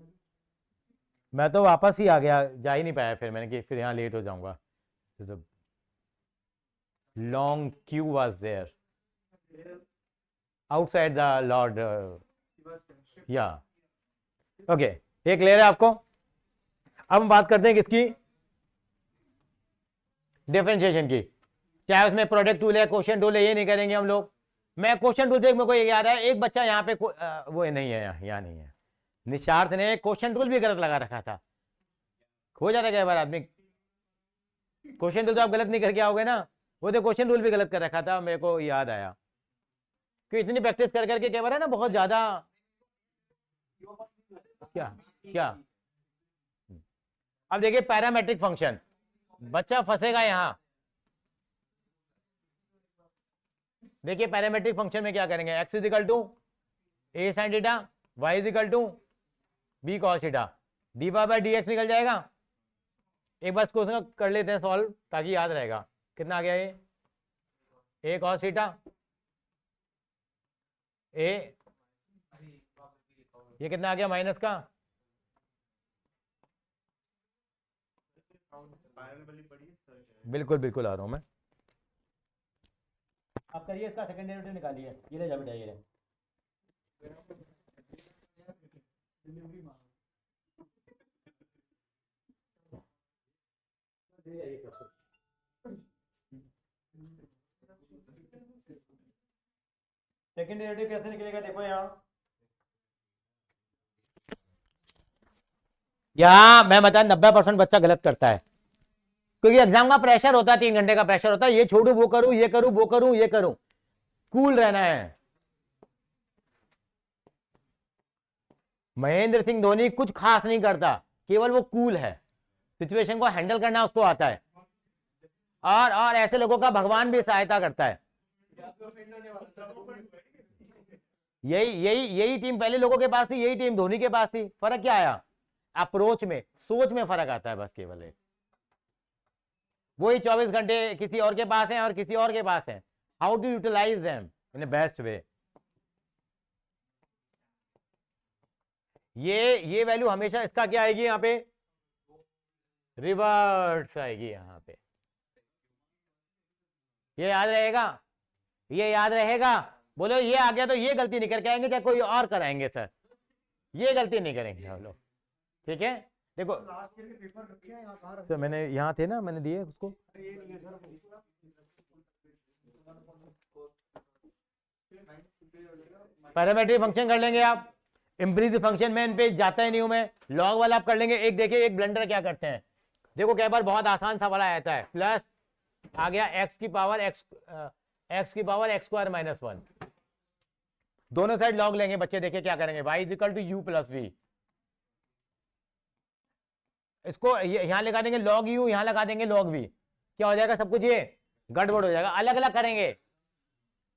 [SPEAKER 1] मैं तो वापस ही आ गया, जा ही नहीं पाया, फिर मैंने कि फिर यहाँ लेट हो जाऊंगा। Long queue was there outside the lord, या ओके, ये क्लियर है आपको। अब हम बात करते हैं किसकी, डिफरेंशिएशन की। चाहे उसमें प्रोडक्ट टूल है, क्वेश्चन टूल है, ये नहीं करेंगे हम लोग। मैं क्वेश्चन टूल से मेरे को ये याद है, एक बच्चा यहाँ पे वो नहीं है, यहाँ नहीं है, निशार्थ ने क्वेश्चन टूल भी गलत लगा रखा था। हो जाता है कई बार आदमी, क्वेश्चन टूल तो आप गलत नहीं करके आओगे ना, वो तो क्वेश्चन टूल भी गलत कर रखा था, मेरे को याद आया कि इतनी प्रैक्टिस कर करके कई बार है ना बहुत ज्यादा। क्या क्या, अब देखिए पैरामेट्रिक फंक्शन, बच्चा फंसेगा यहां। देखिए पैरामेट्रिक फंक्शन में क्या करेंगे, x is equal to a sin theta, y is equal to b cos theta, dy by dx निकल जाएगा। एक बार इसको कर लेते हैं सॉल्व ताकि याद रहेगा। कितना आ गया ये, a cos थीटा, a, ये कितना आ गया माइनस का, बिल्कुल बिल्कुल आ रहा हूं मैं। आप करिए इसका सेकंड डेरिवेटिव निकालिए, ये ले जा बेटा, ये ले। सेकंड डेरिवेटिव कैसे निकलेगा, देखो यहाँ मैं बता 90% बच्चा गलत करता है, क्योंकि एग्जाम का प्रेशर होता है, 3 घंटे का प्रेशर होता है, ये छोड़ू वो करूं, ये करूं वो करूं, ये करूं, कूल रहना है। महेंद्र सिंह धोनी कुछ खास नहीं करता, केवल वो कूल है, सिचुएशन को हैंडल करना उसको आता है, और ऐसे लोगों का भगवान भी सहायता करता है। यही टीम पहले लोगों के पास थी, यही टीम धोनी के पास थी। फर्क क्या आया, अप्रोच में, सोच में फर्क आता है बस केवल एक। वही 24 घंटे किसी और के पास हैं और किसी और के पास हैं. How to utilise them in the best way. ये वैल्यू हमेशा इसका क्या आएगी यहाँ पे, रिवर्स आएगी यहाँ पे. ये याद रहेगा, ये याद रहेगा. बोलो ये आ गया तो ये गलती नहीं करके आएंगे, चाहे कोई और कराएंगे सर, ये गलती नहीं करेंगे हम लोग. ठीक है, देखो
[SPEAKER 4] लास्ट ईयर के पेपर रखे हैं यहाँ, कहाँ रखे
[SPEAKER 1] सर मैंने यहाँ थे ना, मैंने दिए उसको.
[SPEAKER 4] हैं? ये नहीं है सर.
[SPEAKER 1] पैरामीट्रिक फंक्शन कर लेंगे आप. इम्प्लीसिट फंक्शन में इन पे जाता ही नहीं हूं मैं. लॉग वाला आप कर लेंगे. एक देखिए, एक ब्लंडर क्या करते हैं. देखो कई बार बहुत आसान सवाल आ जाता है. प्लस आ गया एक्स की पावर एक्स स्क्वायर माइनस 1. दोनों साइड लॉग लेंगे बच्चे. देखिए क्या करेंगे, y is equal to U plus V. इसको यहां लगा देंगे log u, यहां लगा देंगे log v. क्या हो जाएगा सब कुछ, ये गड़बड़ हो जाएगा. अलग अलग करेंगे,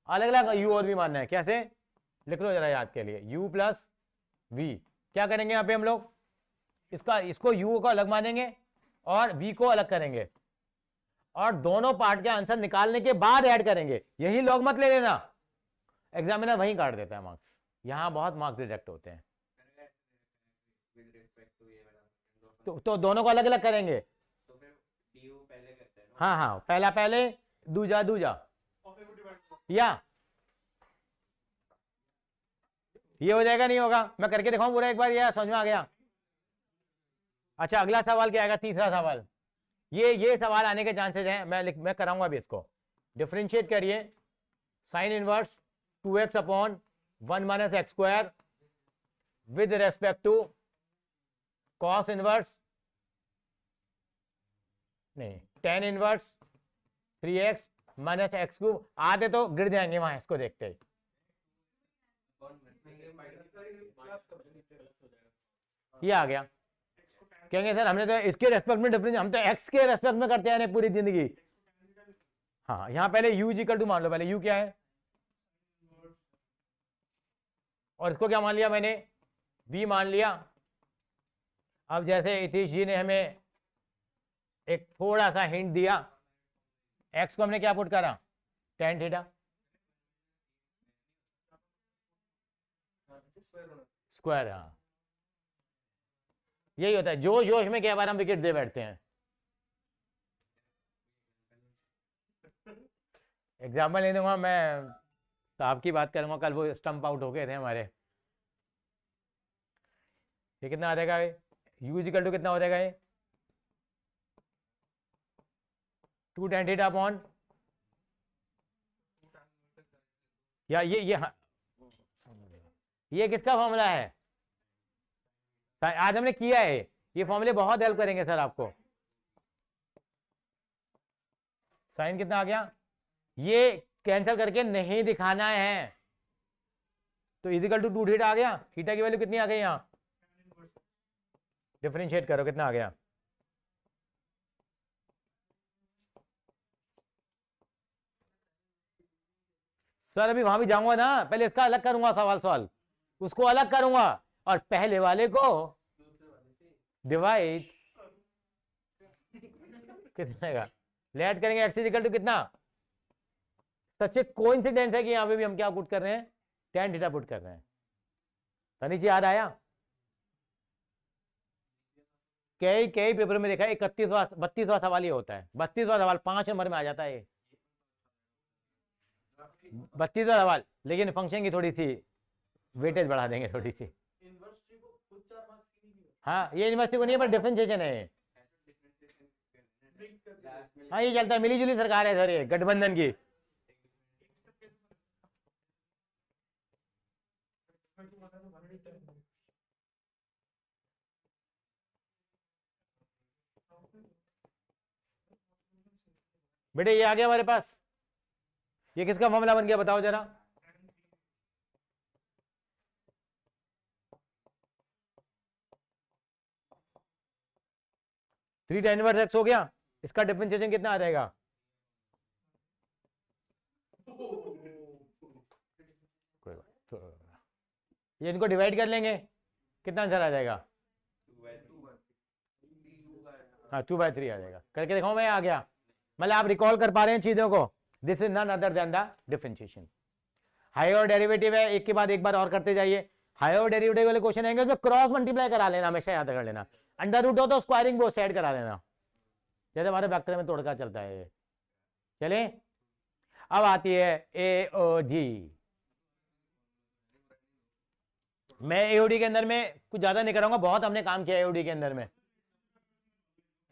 [SPEAKER 1] अलग अलग u और v मानना है. कैसे लिख लो जरा याद के लिए, u प्लस v. क्या करेंगे यहाँ पे हम लोग, इसको u को अलग मानेंगे और v को अलग करेंगे और दोनों पार्ट के आंसर निकालने के बाद ऐड करेंगे. यही log मत ले लेना, एग्जामिनर वहीं काट देता है मार्क्स. यहाँ बहुत मार्क्स डिडक्ट होते हैं. तो दोनों को अलग अलग करेंगे.
[SPEAKER 3] तो फिर du पहले करते हैं ना?
[SPEAKER 1] हाँ हाँ, पहला पहले, दूजा दूजा, या ये हो जाएगा नहीं होगा. मैं करके दिखाऊं पूरा एक बार, ये समझ में आ गया. अच्छा अगला सवाल क्या आएगा, तीसरा सवाल. ये सवाल आने के चांसेस हैं. मैं कराऊंगा अभी इसको. डिफरेंशिएट करिए sine inverse 2x upon 1 minus X square with respect to cos inverse, नहीं tan inverse 3x minus X cube. आधे तो गिर जाएंगे वहां इसको देखते ही. ये आ गया. कहेंगे सर हमने तो इसके रेस्पेक्ट में डिफरेंस, हम तो x के रेस्पेक्ट में करते हैं पूरी जिंदगी. हाँ यहाँ पहले u इक्वल टू मान लो. पहले u क्या है और इसको क्या मान लिया मैंने, v मान लिया. अब जैसे इतीश जी ने हमें एक थोड़ा सा हिंट दिया, x को हमने क्या पुट करा, tan थीटा स्क्वायर. हाँ यही होता है, जोश जोश में क्या बार हम विकेट दे बैठते हैं. एग्जाम्पल नहीं दूंगा मैं, साहब की बात करूंगा. कल वो स्टंप आउट हो गए थे हमारे. ये कितना आ जाएगा, u इक्वल टू कितना हो जाएगा, ये 2 tan थीटा अपॉन, या ये हाँ, ये किसका फॉर्मूला है. आज हमने किया है. ये फॉर्मूले बहुत हेल्प करेंगे सर आपको. साइन कितना आ गया, ये कैंसिल करके नहीं दिखाना है. तो इजिकल टू 2 थीटा आ गया. थीटा की वैल्यू कितनी आ गई यहाँ, डिफरेंशिएट करो कितना आ गया. सर अभी वहां भी जाऊंगा ना, पहले इसका अलग करूंगा सवाल, उसको अलग करूंगा और पहले वाले को डिवाइड कितने का लेट करेंगे. एक्स इक्वल टू कितना, सच ए कोइंसिडेंस है कि यहां पे भी हम क्या पुट कर रहे हैं, tan थीटा पुट कर रहे हैं. तनिक याद आया, कई पेपर में देखा 32वां सवाल ये होता है. 32वां सवाल 5 नंबर में आ जाता है. 32वां सवाल, लेकिन फंक्शन की थोड़ी सी वेटेज बढ़ा देंगे थोड़ी सी. हाँ ये यूनिवर्सिटी को नहीं है पर डिफरेंशिएशन है. हाँ ये चलता है, मिली जुली सरकार है सर ये गठबंधन की. बेटे ये आ गया हमारे पास. ये किसका मामला बन गया बताओ जरा. थ्री tan इनवर्स x हो गया. इसका डिफरेंशिएशन कितना आ जाएगा, कोई बात तो ये इनको डिवाइड कर लेंगे, कितना आंसर आ जाएगा, हाँ 2/3 आ जाएगा. करके दिखाओ मैं, आ गया. मतलब आप रिकॉल कर पा रहे हैं चीजों को? This is none other than the differentiation. Higher derivative है, एक के बाद एक बार और करते जाइए। हायर डेरिवेटिव वाले क्वेश्चन आएंगे उसमें क्रॉस मल्टीप्लाई करा लेना, हमेशा याद कर लेना। अंडर रूट हो तो स्क्वायरिंग बोथ साइड करा लेना, जैसे हमारे वेक्टर में तोड़का चलता है। चलिए अब आती है एओडी। मैं एओडी के अंदर में कुछ ज्यादा नहीं कराऊंगा, बहुत हमने काम किया एओडी के अंदर में।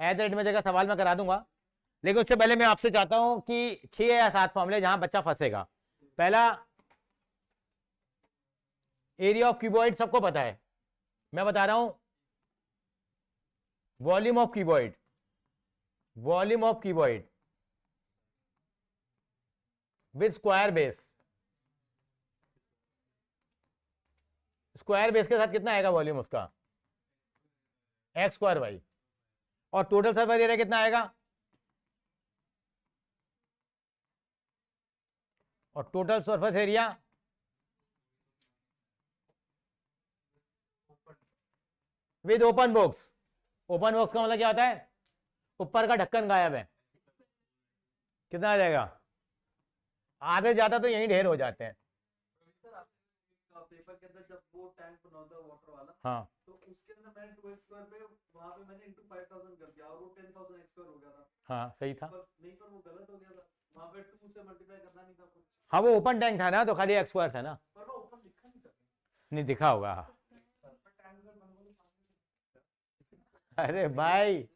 [SPEAKER 1] एज रेट में जगह सवाल मैं करा दूंगा, लेकिन उससे पहले मैं आपसे चाहता हूं कि 6 या 7 फॉर्मूले जहां बच्चा फंसेगा। पहला, एरिया ऑफ क्यूबॉइड सबको पता है, मैं बता रहा हूं volume of cuboid. Volume of cuboid with square base. Square base के साथ कितना आएगा वॉल्यूम उसका? X square Y. और टोटल सरफेस एरिया कितना आएगा? और total surface area with open box. Open box का मतलब क्या होता है? ऊपर का ढक्कन गायब है। कितना आ जाएगा? आधे ज्यादा तो यहीं ढेर हो जाते हैं।
[SPEAKER 3] पेपर के अंदर जब वो टैंक बना था वाटर वाला,
[SPEAKER 1] हाँ,
[SPEAKER 3] तो उसके अंदर मैंने 2x स्क्वायर पे वहां पे मैंने into 5000 कर दिया और वो 10,000 x स्क्वायर हो गया था।
[SPEAKER 1] हाँ सही था।
[SPEAKER 3] पर नहीं, पर वो गलत हो गया था, वहां पे 2 से मल्टीप्लाई करना नहीं था कुछ,
[SPEAKER 1] हाँ वो ओपन टैंक था ना, तो खाली एक्स स्क्वायर था ना।
[SPEAKER 3] पर वो ऊपर लिखा नहीं था।
[SPEAKER 1] नहीं दिखा होगा। अरे भाई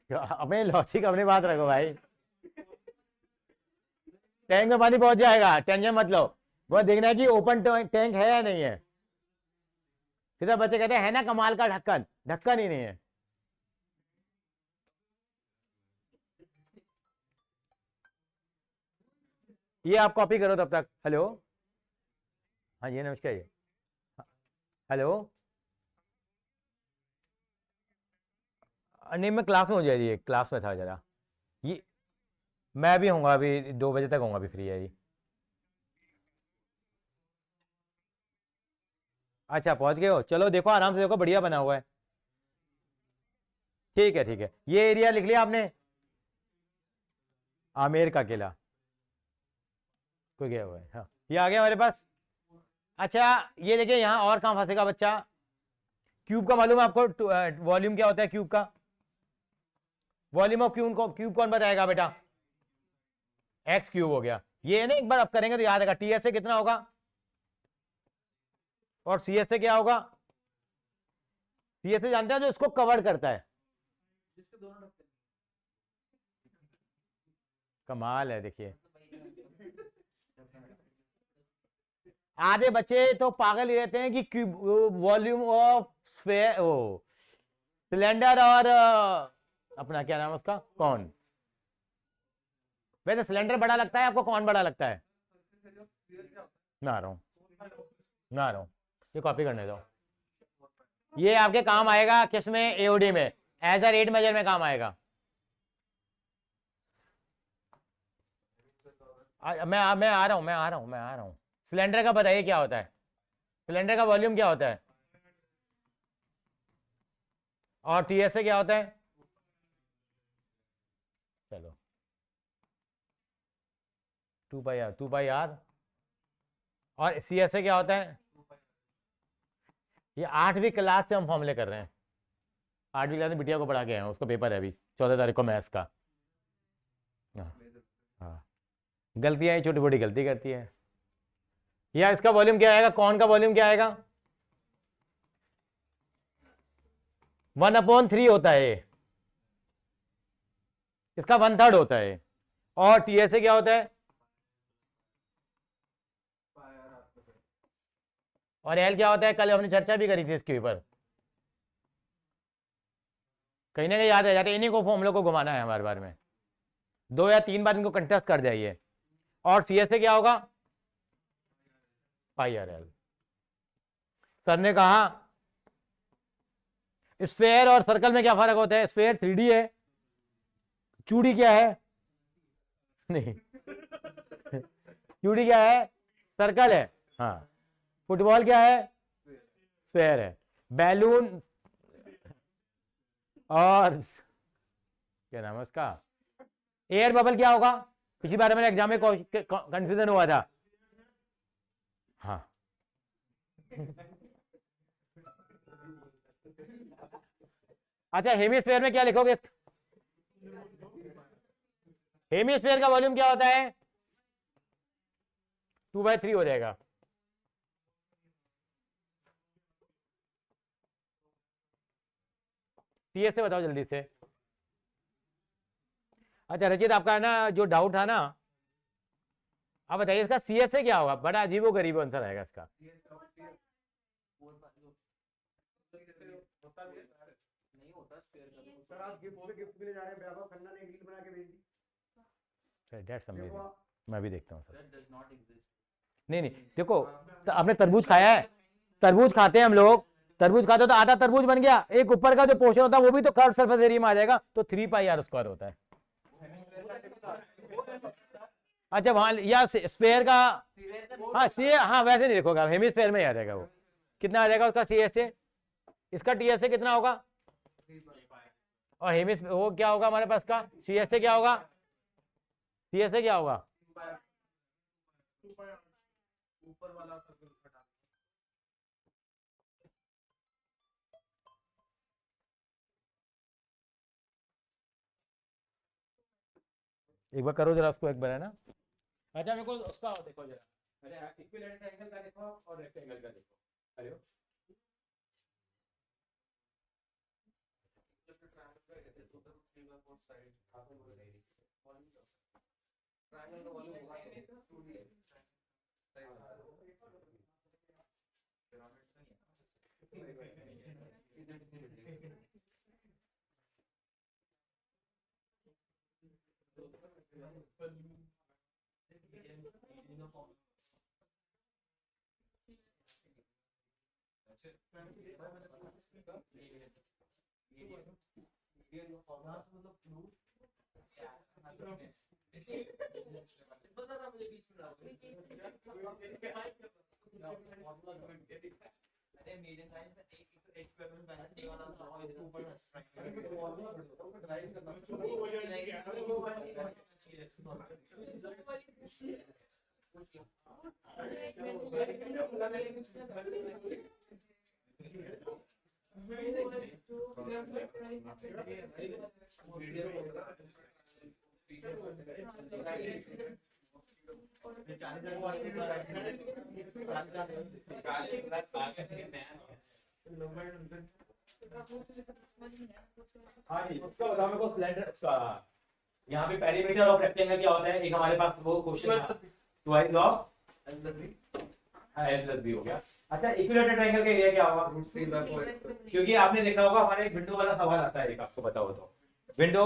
[SPEAKER 1] अपने लॉजिक अपनी बात रखो भाई। टैंक में पानी पहुंच जाएगा, टेंशन मत लो। वो देखना है कि ओपन टैंक है या नहीं है। सीधा बच्चे कहते हैं है ना कमाल का ढक्कन, ढक्कन ही नहीं है। ये आप कॉपी करो तब तक। हेलो, हाँ जी नमस्कार जी। हेलो, नहीं मैं क्लास में हो जाएगी, क्लास में था जरा। ये मैं भी हूँगा अभी 2 बजे तक हूँगा, अभी फ्री है जी। अच्छा पहुंच गए हो, चलो देखो आराम से देखो, बढ़िया बना हुआ है। ठीक है ठीक है, ये एरिया लिख लिया आपने? आमेर का किला कोई गया हुआ है, हाँ ये आ गया हमारे पास। अच्छा ये देखिए यहाँ और कहाँ फंसेगा बच्चा? क्यूब का मालूम है आपको वॉल्यूम क्या होता है क्यूब का? वॉल्यूम ऑफ क्यूब कौन बताएगा बेटा? एक्स क्यूब हो गया। ये ना एक बार आप करेंगे तो याद आएगा। टी एस से कितना होगा और सी एस से क्या होगा? सी एस से जानते हैं जो इसको कवर करता है।
[SPEAKER 3] जिसके दोनों ढक्कन।
[SPEAKER 1] कमाल है देखिए। आधे बच्चे तो पागल ही रहते हैं कि वॉल्यूम ऑफ स्फीयर, ओ सिलेंडर और अपना क्या नाम उसका, कौन। वैसे सिलेंडर बड़ा लगता है आपको, कौन बड़ा लगता है? ना आ रहा हूं, ना आ रहा हूं, ये कॉपी करने दो। ये आपके काम आएगा किसमें? एओडी में, एज अ रेट मेजर में काम आएगा। मैं आ रहा हूं। सिलेंडर का बताइए क्या होता है? सिलेंडर का वॉल्यूम क्या होता है? और टीएस से क्या होता है? चलो 2 पाई आर। और सी एस से क्या होता है? ये 8वीं क्लास से हम फॉर्मूले कर रहे हैं। 8वीं क्लास में बिटिया को पढ़ा के आए हैं, उसका पेपर है अभी 14 तारीख को मैथ्स का। हाँ गलतियां छोटी मोटी गलती करती है। या इसका वॉल्यूम क्या आएगा? कौन का वॉल्यूम क्या आएगा? 1/3 होता है, इसका 1/3 होता है। और टीएस से क्या होता है? और एल क्या होता है? कल हमने चर्चा भी करी थी इसके ऊपर, कहीं ना कहीं याद रह जाते। इन्हीं को फॉर्मूले को घुमाना है हमारे बारे में, 2 या 3 बार इनको कंटेस्ट कर जाइए। और सी एस से क्या होगा? पाई आर एल। सर ने कहा स्फेयर और सर्कल में क्या फर्क होता है? स्फेयर 3D है, चूड़ी क्या है? नहीं चूड़ी क्या है? सर्कल है। हाँ फुटबॉल क्या है? स्फेयर है। बैलून और क्या नाम है उसका? एयर बबल क्या होगा? पिछली बार मेरे एग्जाम में कंफ्यूजन हुआ था। हाँ अच्छा, हेमिस्फेयर में क्या लिखोगे? हेमिस्फेयर का वॉल्यूम क्या होता है? 2/3 हो जाएगा। टीएस से बताओ जल्दी से। अच्छा रचित, आपका ना जो डाउट था ना, आप बताइए इसका सीएस से क्या होगा? बड़ा अजीबो गरीब आंसर आएगा इसका।
[SPEAKER 3] नहीं होता स्क्वायर का तो।
[SPEAKER 4] सर आप गिफ्ट मिले जा रहे हैं, वैभव खन्ना ने एक रील बना के भेज दी।
[SPEAKER 1] That's amazing.
[SPEAKER 4] देखो आप।
[SPEAKER 1] मैं भी देखता हूँ sir.
[SPEAKER 3] That does not exist.
[SPEAKER 1] नहीं नहीं देखो, तो आपने तरबूज खाया है? तरबूज खाते हैं हम लोग, तरबूज खाते हो तो आधा तरबूज बन गया, एक ऊपर का जो पोर्शन होता है वो भी तो कर्व सरफेस एरिया में आ जाएगा, तो 3πr² होता है। अच्छा वहां या स्फेयर का, हाँ सी, हाँ वैसे नहीं लिखोगे, हेमिस्फेयर में ही आ जाएगा वो। कितना आ जाएगा उसका सीएस से? इसका टीएस से कितना होगा? और हेमिस वो क्या होगा हमारे पास का? सीएस से क्या होगा? सीएस से क्या होगा?
[SPEAKER 3] ऊपर वाला सर्कल हटा।
[SPEAKER 1] एक बार करो जरा उसको एक बार, है ना। अच्छा मेरे को उसका देखो जरा, अच्छा इक्विलेटरल एंगल का देखो और रेक्टेंगल का देखो। अरे
[SPEAKER 3] ट्रायंगल का वॉल्यूम होगा 2D। सही बात है।
[SPEAKER 1] हाँ जी, उसका बताओ मेरे को स्प्लेंडर उसका। यहाँ पे पेरीमीटर ऑफ रेक्टेंगल क्या होता है? एक हमारे पास वो क्वेश्चन था, ट्वाइस ऑफ l+b हो गया। अच्छा इक्विलेटरल ट्रायंगल का एरिया क्या होगा? क्योंकि आपने देखा होगा हमारे एक विंडो वाला सवाल आता है, एक आपको बताओ तो, विंडो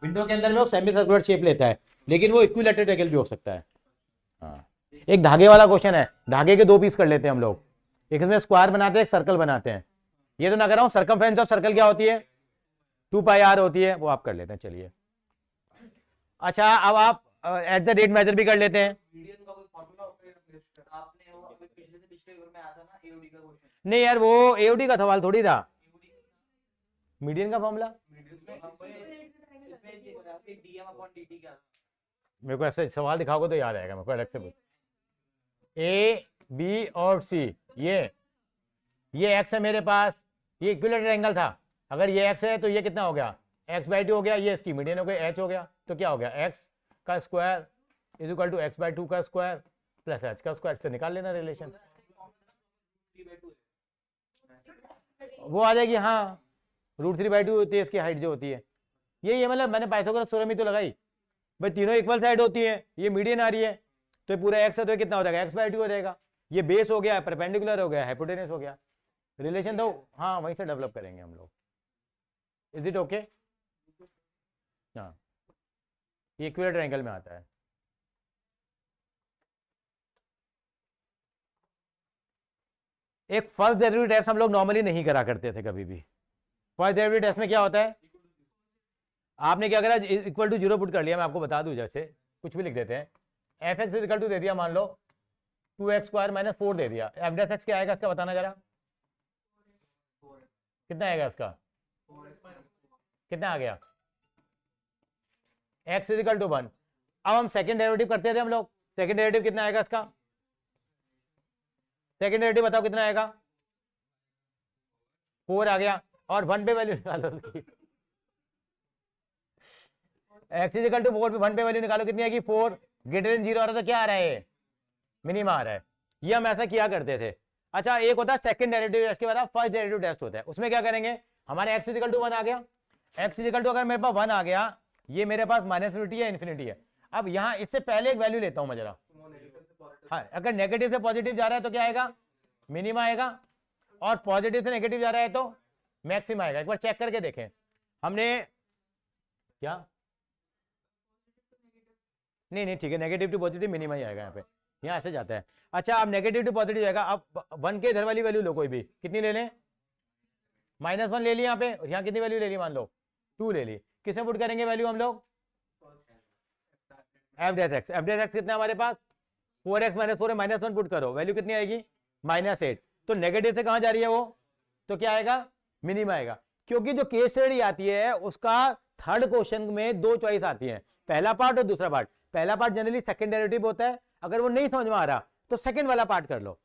[SPEAKER 1] विंडो के अंदर में वो सेमी सर्कुलर शेप लेता है, लेकिन वो इक्विलेटरल ट्रायंगल भी हो सकता है। हाँ एक धागे वाला क्वेश्चन है, धागे के 2 पीस कर लेते हैं हम लोग, एक इसमें स्क्वायर बनाते हैं, एक सर्कल बनाते हैं। ये तो ना कर रहा हूँ, सर्कमफ्रेंस ऑफ सर्कल क्या होती है? 2πr होती है, वो आप कर लेते हैं। चलिए अच्छा अब आप एट द रेट मेजर भी कर लेते हैं।
[SPEAKER 3] मीडियन का कोई फार्मूला होता है? आपने वो अभी पिछले से पिछले बार में आया था ना एओडी का क्वेश्चन।
[SPEAKER 1] नहीं यार वो एओडी का सवाल थोड़ी था, मीडियन का फॉर्मूला मेरे को ऐसे सवाल दिखाओगे तो याद आएगा मेरे को, अलग से ए बी और सी, ये एक्स है मेरे पास, ये इक्विलेटरल एंगल था, अगर ये एक्स है तो ये कितना हो गया? x/2 हो गया, ये इसकी मीडियन हो गया h हो गया, तो क्या हो गया? x का square is equal to x/2 का स्क्वायर प्लस h का स्क्वायर। से निकाल लेना रिलेशन, वो आ जाएगी। हाँ √3/2 होती है इसकी हाइट जो होती है, ये मतलब मैंने पाइथागोरस थ्योरम ही तो लगाई भाई, तीनों इक्वल साइड होती है, ये मीडियन आ रही है, तो ये पूरा x है तो ये कितना हो जाएगा? x/2 हो जाएगा, ये बेस हो गया, परपेंडिकुलर हो गया, हाइपोटेनस हो गया। रिलेशन तो हाँ वहीं से डेवलप करेंगे हम लोग। Is it okay? हाँ ये इक्विलेटरल एंगल में आता है। एक फर्स्ट डेरिवेटिव टेस्ट हम लोग नॉर्मली नहीं करा करते थे कभी भी। फर्स्ट डेरिवेटिव टेस्ट में क्या होता है? आपने क्या करा? इक्वल टू 0 पुट कर लिया, मैं आपको बता दूं, जैसे कुछ भी लिख देते हैं, f(x) इक्वल टू दे दिया, मान लो 2x² - 4 दे दिया, f(x) क्या आएगा इसका बताना जरा, कितना आएगा इसका? कितना आ गया? x is equal to 1। अब हम सेकंड डेरिवेटिव करते थे हम लोग, सेकंड डेरिवेटिव कितना आएगा इसका, सेकंड डेरिवेटिव बताओ कितना आएगा, 4 आ गया, और 1 पे वैल्यू निकालो उसकी। x इज इक्वल टू 4 पे 1 पे वैल्यू निकालो, कितनी आएगी 4, ग्रेटर देन 0 आ रहा है तो क्या आ रहा है, मिनिमा आ रहा है। ये हम ऐसा किया करते थे। अच्छा, एक होता है सेकंड डेरिवेटिव, इसके बाद फर्स्ट डेरिवेटिव टेस्ट होता है, उसमें क्या करेंगे, हमारे x इज इक्वल टू 1 आ गया, x इज इक्वल टू अगर मेरे पास 1 आ गया, ये मेरे पास माइनस इन्फिनिटी है इन्फिनिटी है। अब यहाँ इससे पहले एक वैल्यू लेता हूं मैं जरा, हाँ, अगर नेगेटिव से पॉजिटिव जा रहा है तो क्या आएगा, मिनिमा आएगा, और पॉजिटिव से नेगेटिव जा रहा है तो मैक्सिमा आएगा। एक बार चेक करके देखें, हमने क्या, नहीं ठीक है, नेगेटिव टू पॉजिटिव मिनिमा ही आएगा यहाँ पे, यहाँ ऐसे जाता है। अच्छा, अब नेगेटिव टू पॉजिटिव जाएगा, अब 1 के इधर वाली वैल्यू लो कोई भी, कितनी ले लें, -1 ले ली यहाँ पे, और यहाँ कितनी वैल्यू ले ली, मान लो 2 ले ली। किसमें पुट करेंगे वैल्यू हम लोग, एफ डैश एक्स कितना है हमारे पास, 4x - 4 है, -1 पुट करो, वैल्यू कितनी आएगी, -8। तो नेगेटिव से कहां जा रही है वो, तो क्या आएगा, मिनिमा आएगा। क्योंकि जो केस स्टडी आती है उसका थर्ड क्वेश्चन में 2 चॉइस आती है, पहला पार्ट और दूसरा पार्ट। पहला पार्ट जनरली सेकंड डेरिवेटिव होता है, अगर वो नहीं समझ में आ रहा तो सेकंड वाला पार्ट कर लो।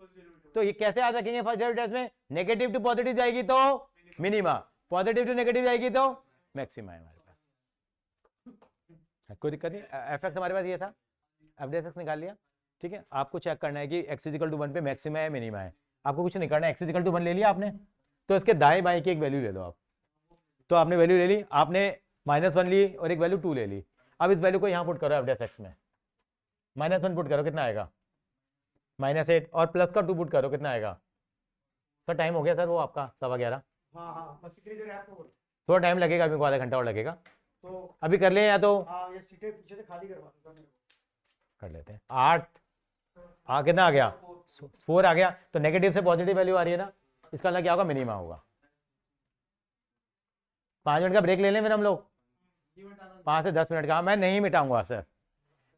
[SPEAKER 1] तो ये कैसे याद रखेंगे, फर्स्ट डेरिवेटिव में नेगेटिव टू पॉजिटिव जाएगी तो मिनिमा, पॉजिटिव टू नेगेटिव जाएगी तो मैक्सिमा है हमारे पास। कोई दिक्कत नहीं, एफ एक्स हमारे पास ये था, एफ डैश एक्स निकाल लिया, ठीक है। आपको चेक करना है कि x इक्वल टू 1 पे मैक्सिमा है मिनिमा है, आपको कुछ नहीं करना है। x इक्वल टू 1 ले लिया आपने, तो इसके दाएं बाएं की एक वैल्यू ले लो आप, तो आपने वैल्यू ले ली, आपने -1 ली और एक वैल्यू 2 ले ली। अब इस वैल्यू को यहाँ पुट करो एफ डैश एक्स में, -1 पुट करो, कितना आएगा, -8, और प्लस का 2 पुट करो, कितना आएगा। सर टाइम हो गया सर, वो आपका 11:15,
[SPEAKER 4] हाँ बस कितनी देर है आपको,
[SPEAKER 1] थोड़ा टाइम लगेगा, अभी को आधा घंटा और लगेगा,
[SPEAKER 4] तो
[SPEAKER 1] अभी कर ले, या तो
[SPEAKER 4] हाँ ये सीटें पीछे से खाली करवा दो
[SPEAKER 1] कर लेते हैं। 8 कितना आ गया, 4 आ गया, तो नेगेटिव से पॉजिटिव वैल्यू आ रही है ना, इसका मतलब क्या होगा, मिनिमा होगा। 5 मिनट का ब्रेक ले लें फिर हम लोग, 5 से 10 मिनट का, मैं नहीं मिटाऊंगा सर,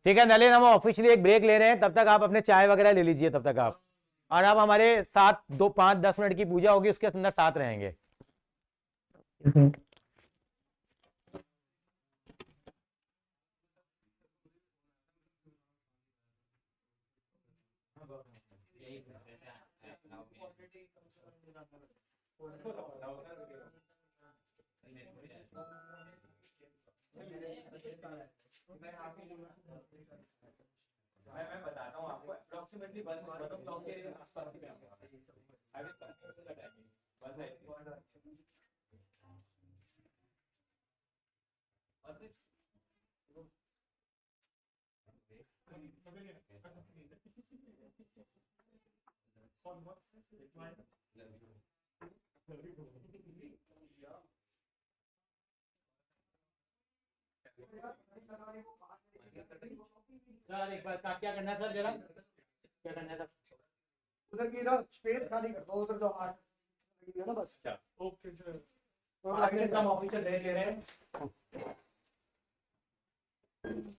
[SPEAKER 1] ठीक है। नलिन, हम ऑफिशियली एक ब्रेक ले रहे हैं, तब तक आप अपने चाय वगैरह ले लीजिए तब तक आप, और आप हमारे साथ 5-10 मिनट की पूजा होगी, उसके अंदर साथ रहेंगे। मैं बताता हूँ आपको, अप्रॉक्सीमेटली 1 क्लॉक के आसपास की I will calculate the timing. 1:30. Sir एक बार क्या करना है सर, जरा क्या करना है सर,
[SPEAKER 4] उधर की ना स्पेस खाली कर दो, उधर जो है ना बस।
[SPEAKER 3] ओके सर,
[SPEAKER 1] हम ऑफिशियल ब्रेक ले रहे हैं।